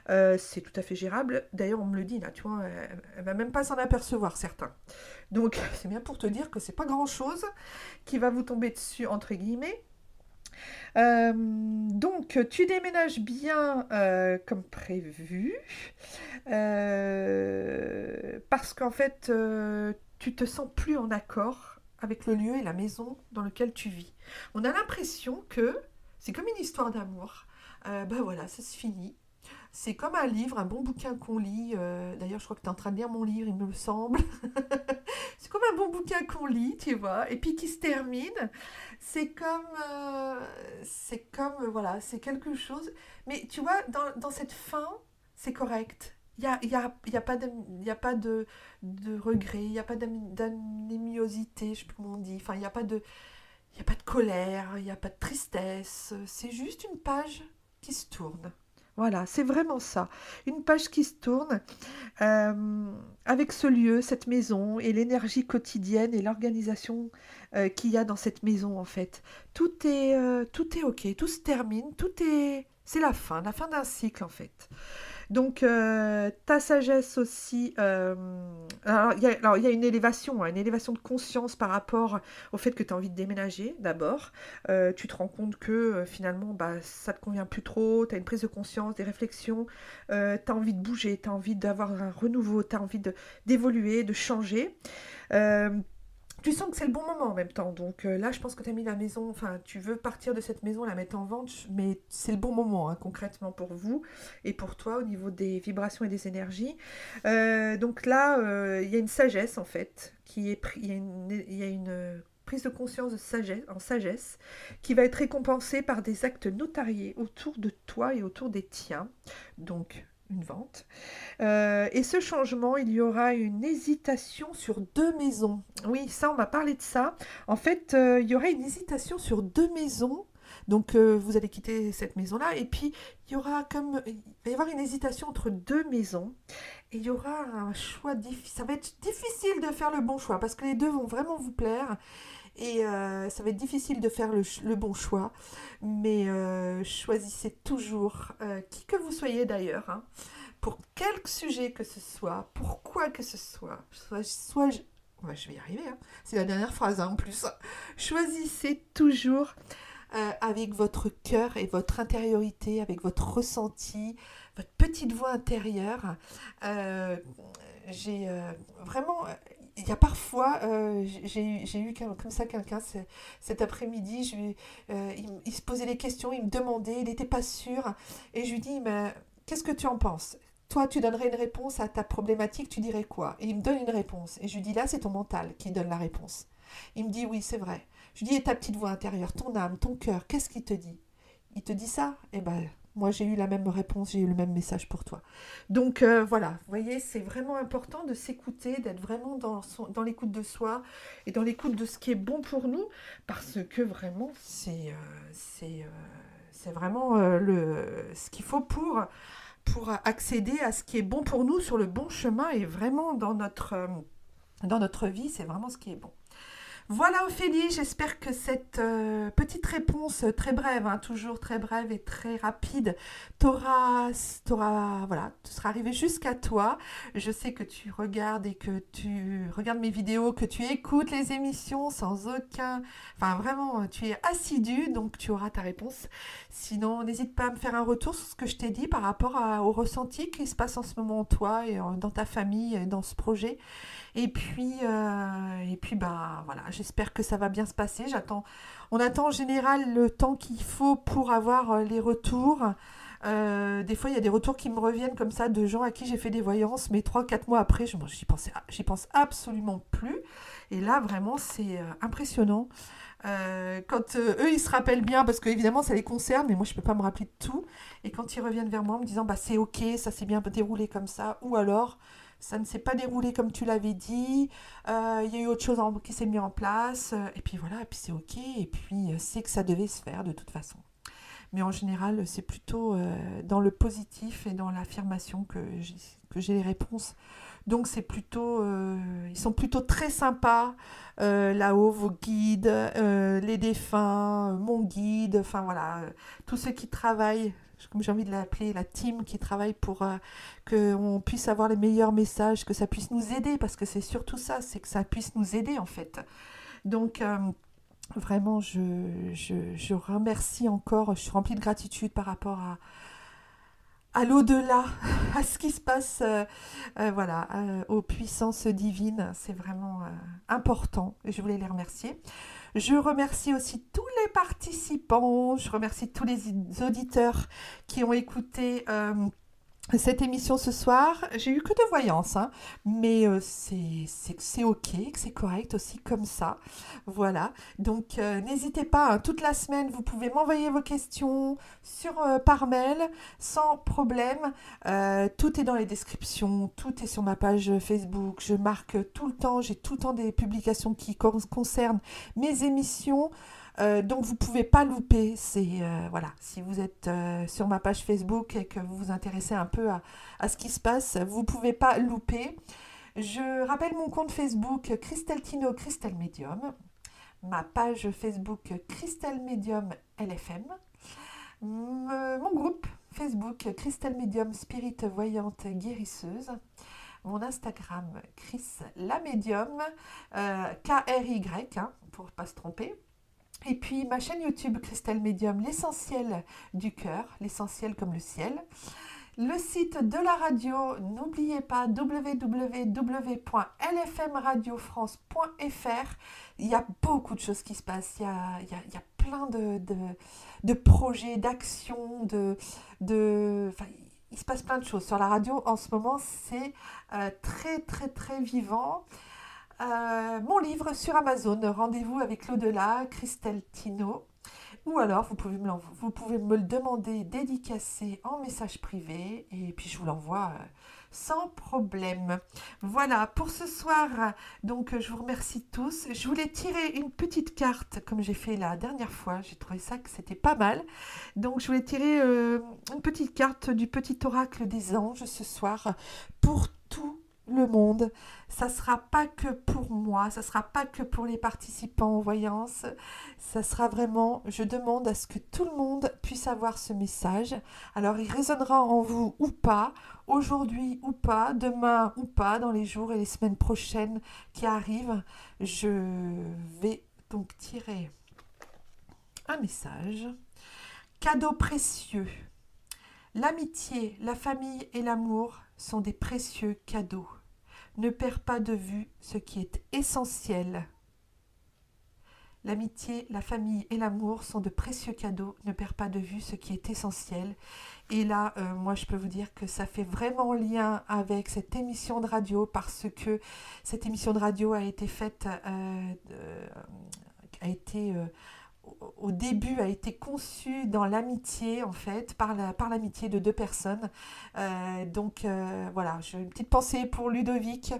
c'est tout à fait gérable. D'ailleurs, on me le dit là, tu vois, elle va même pas s'en apercevoir certains. Donc c'est bien pour te dire que c'est pas grand chose qui va vous tomber dessus entre guillemets. Donc tu déménages bien comme prévu parce qu'en fait tu te sens plus en accord avec le lieu et la maison dans lequel tu vis. On a l'impression que c'est comme une histoire d'amour. Ben voilà, ça se finit. C'est comme un livre, un bon bouquin qu'on lit. D'ailleurs, je crois que tu es en train de lire mon livre, il me semble. C'est comme un bon bouquin qu'on lit, tu vois, et puis qui se termine. C'est comme, voilà, c'est quelque chose. Mais tu vois, dans cette fin, c'est correct. Il y a pas de regret, il n'y a pas d'anémiosité, je sais plus comment on dit. Enfin, il n'y a pas de colère, il n'y a pas de tristesse. C'est juste une page qui se tourne. Voilà, c'est vraiment ça. Une page qui se tourne avec ce lieu, cette maison et l'énergie quotidienne et l'organisation qu'il y a dans cette maison en fait. Tout est OK, tout se termine, c'est la fin d'un cycle en fait. Donc ta sagesse aussi, alors il y a une élévation, hein, une élévation de conscience par rapport au fait que tu as envie de déménager d'abord. Tu te rends compte que finalement bah, ça te convient plus trop, tu as une prise de conscience, des réflexions, tu as envie de bouger, tu as envie d'avoir un renouveau, tu as envie d'évoluer, de changer. Tu sens que c'est le bon moment en même temps. Donc là, je pense que tu as mis la maison, enfin, tu veux partir de cette maison, la mettre en vente, mais c'est le bon moment, hein, concrètement, pour vous et pour toi au niveau des vibrations et des énergies. Donc là, il y a une sagesse, en fait, il y a une prise de conscience en sagesse qui va être récompensée par des actes notariés autour de toi et autour des tiens. Donc, une vente. Et ce changement, il y aura une hésitation sur 2 maisons. Oui, ça, on m'a parlé de ça. En fait, il y aura une hésitation sur 2 maisons Donc vous allez quitter cette maison-là et puis il va y avoir une hésitation entre deux maisons et il y aura un choix difficile. Ça va être difficile de faire le bon choix parce que les deux vont vraiment vous plaire et ça va être difficile de faire le bon choix. Mais choisissez toujours, qui que vous soyez d'ailleurs, hein, pour quel sujet que ce soit, pourquoi que ce soit, ouais, je vais y arriver, hein. C'est la dernière phrase hein, en plus. Choisissez toujours avec votre cœur et votre intériorité, avec votre ressenti, votre petite voix intérieure. J'ai vraiment... Il y a parfois, j'ai eu comme ça quelqu'un cet après-midi, il se posait des questions, il me demandait, il n'était pas sûr, et je lui dis, mais qu'est-ce que tu en penses ? Toi, tu donnerais une réponse à ta problématique, tu dirais quoi ? Et il me donne une réponse, et je lui dis, là, c'est ton mental qui donne la réponse. Il me dit, oui, c'est vrai. Je lui dis, et ta petite voix intérieure, ton âme, ton cœur, qu'est-ce qu'il te dit ? Il te dit ça ? Eh ben, moi, j'ai eu la même réponse, j'ai eu le même message pour toi. Donc, voilà, vous voyez, c'est vraiment important de s'écouter, d'être vraiment dans l'écoute de soi et dans l'écoute de ce qui est bon pour nous, parce que vraiment, c'est vraiment ce qu'il faut pour accéder à ce qui est bon pour nous sur le bon chemin et vraiment dans notre vie, c'est vraiment ce qui est bon. Voilà Ophélie, j'espère que cette petite réponse très brève, hein, toujours très brève et très rapide, voilà, tu seras arrivé jusqu'à toi. Je sais que tu regardes et que tu regardes mes vidéos, que tu écoutes les émissions sans aucun... Enfin vraiment, tu es assidu, donc tu auras ta réponse. Sinon, n'hésite pas à me faire un retour sur ce que je t'ai dit par rapport au ressenti qui se passe en ce moment en toi et dans ta famille, et dans ce projet. Et puis bah voilà, j'espère que ça va bien se passer. On attend en général le temps qu'il faut pour avoir les retours. Des fois, il y a des retours qui me reviennent comme ça de gens à qui j'ai fait des voyances, mais 3-4 mois après, j'y pense absolument plus. Et là, vraiment, c'est impressionnant. Quand eux, ils se rappellent bien, parce qu'évidemment, ça les concerne, mais moi, je ne peux pas me rappeler de tout. Et quand ils reviennent vers moi en me disant, bah, c'est OK, ça s'est bien déroulé comme ça, ou alors... ça ne s'est pas déroulé comme tu l'avais dit, il y a eu autre chose qui s'est mis en place, et puis voilà, et puis c'est OK, et puis c'est que ça devait se faire de toute façon. Mais en général, c'est plutôt dans le positif et dans l'affirmation que j'ai les réponses. Donc c'est plutôt, ils sont plutôt très sympas, là-haut, vos guides, les défunts, mon guide, enfin voilà, tous ceux qui travaillent, comme j'ai envie de l'appeler, la team qui travaille pour qu'on puisse avoir les meilleurs messages, que ça puisse nous aider, parce que c'est surtout ça, c'est que ça puisse nous aider en fait. Donc vraiment, je remercie encore, je suis remplie de gratitude par rapport à l'au-delà, à ce qui se passe, voilà, aux puissances divines. C'est vraiment important et je voulais les remercier. Je remercie aussi tous les participants, je remercie tous les auditeurs qui ont écouté cette émission ce soir. J'ai eu que de voyance, hein, mais c'est OK, que c'est correct aussi comme ça. Voilà, donc n'hésitez pas, hein, toute la semaine, vous pouvez m'envoyer vos questions par mail, sans problème. Tout est dans les descriptions, tout est sur ma page Facebook. Je marque tout le temps, j'ai tout le temps des publications qui concernent mes émissions. Donc vous ne pouvez pas louper, voilà, si vous êtes sur ma page Facebook et que vous vous intéressez un peu à ce qui se passe, vous ne pouvez pas louper. Je rappelle mon compte Facebook Christelle Tino, Christelle Medium, ma page Facebook Christelle Medium LFM, mon groupe Facebook Christelle Medium Spirit Voyante Guérisseuse, mon Instagram Chris la Medium, KRY, hein, pour ne pas se tromper. Et puis ma chaîne YouTube Christelle Medium, l'essentiel du cœur, l'essentiel comme le ciel. Le site de la radio, n'oubliez pas www.lfmradiofrance.fr. Il y a beaucoup de choses qui se passent, il y a plein de projets, d'actions, enfin, il se passe plein de choses. Sur la radio en ce moment, c'est très très très vivant. Mon livre sur Amazon, Rendez-vous avec l'au-delà, Christelle Tino. Ou alors, vous pouvez me le demander dédicacé en message privé. Et puis, je vous l'envoie sans problème. Voilà, pour ce soir, donc je vous remercie tous. Je voulais tirer une petite carte, comme j'ai fait la dernière fois. J'ai trouvé ça que c'était pas mal. Donc je voulais tirer une petite carte du petit oracle des anges ce soir pour tout le monde. Ça sera pas que pour moi, ça sera pas que pour les participants aux voyances, ça sera vraiment, je demande à ce que tout le monde puisse avoir ce message. Alors il résonnera en vous ou pas, aujourd'hui ou pas, demain ou pas, dans les jours et les semaines prochaines qui arrivent. Je vais donc tirer un message. Cadeau précieux. L'amitié, la famille et l'amour sont des précieux cadeaux. Ne perds pas de vue ce qui est essentiel. L'amitié, la famille et l'amour sont de précieux cadeaux. Ne perds pas de vue ce qui est essentiel. Et là, moi, je peux vous dire que ça fait vraiment lien avec cette émission de radio parce que cette émission de radio a été faite, au début a été conçue dans l'amitié en fait, par l'amitié de deux personnes. Voilà, j'ai une petite pensée pour Ludovic,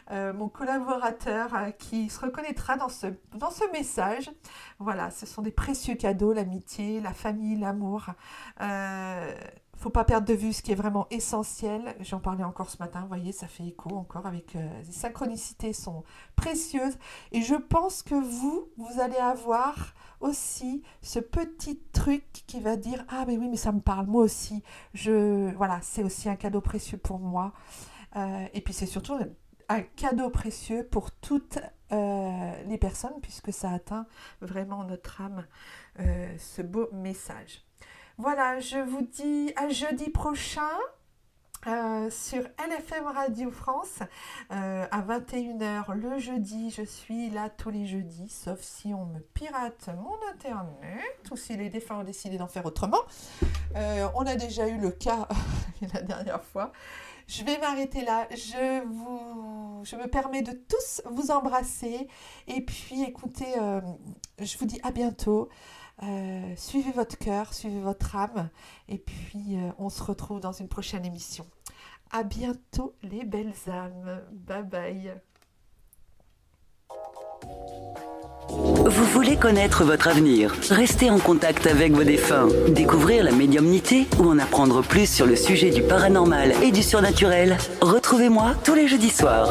mon collaborateur, qui se reconnaîtra dans ce message. Voilà, ce sont des précieux cadeaux, l'amitié, la famille, l'amour. Faut pas perdre de vue ce qui est vraiment essentiel. J'en parlais encore ce matin, vous voyez, ça fait écho encore avec les synchronicités sont précieuses. Et je pense que vous allez avoir aussi ce petit truc qui va dire « Ah mais oui, mais ça me parle, moi aussi. » Voilà, c'est aussi un cadeau précieux pour moi. Et puis c'est surtout un cadeau précieux pour toutes les personnes puisque ça atteint vraiment notre âme, ce beau message. Voilà, je vous dis à jeudi prochain sur LFM Radio France à 21h le jeudi. Je suis là tous les jeudis, sauf si on me pirate mon internet ou si les défunts ont décidé d'en faire autrement. On a déjà eu le cas la dernière fois. Je vais m'arrêter là. Je me permets de tous vous embrasser. Et puis, écoutez, je vous dis à bientôt. Suivez votre cœur, suivez votre âme. Et puis, on se retrouve dans une prochaine émission. À bientôt, les belles âmes. Bye bye. Vous voulez connaître votre avenir, rester en contact avec vos défunts, découvrir la médiumnité ou en apprendre plus sur le sujet du paranormal et du surnaturel? Retrouvez-moi tous les jeudis soirs.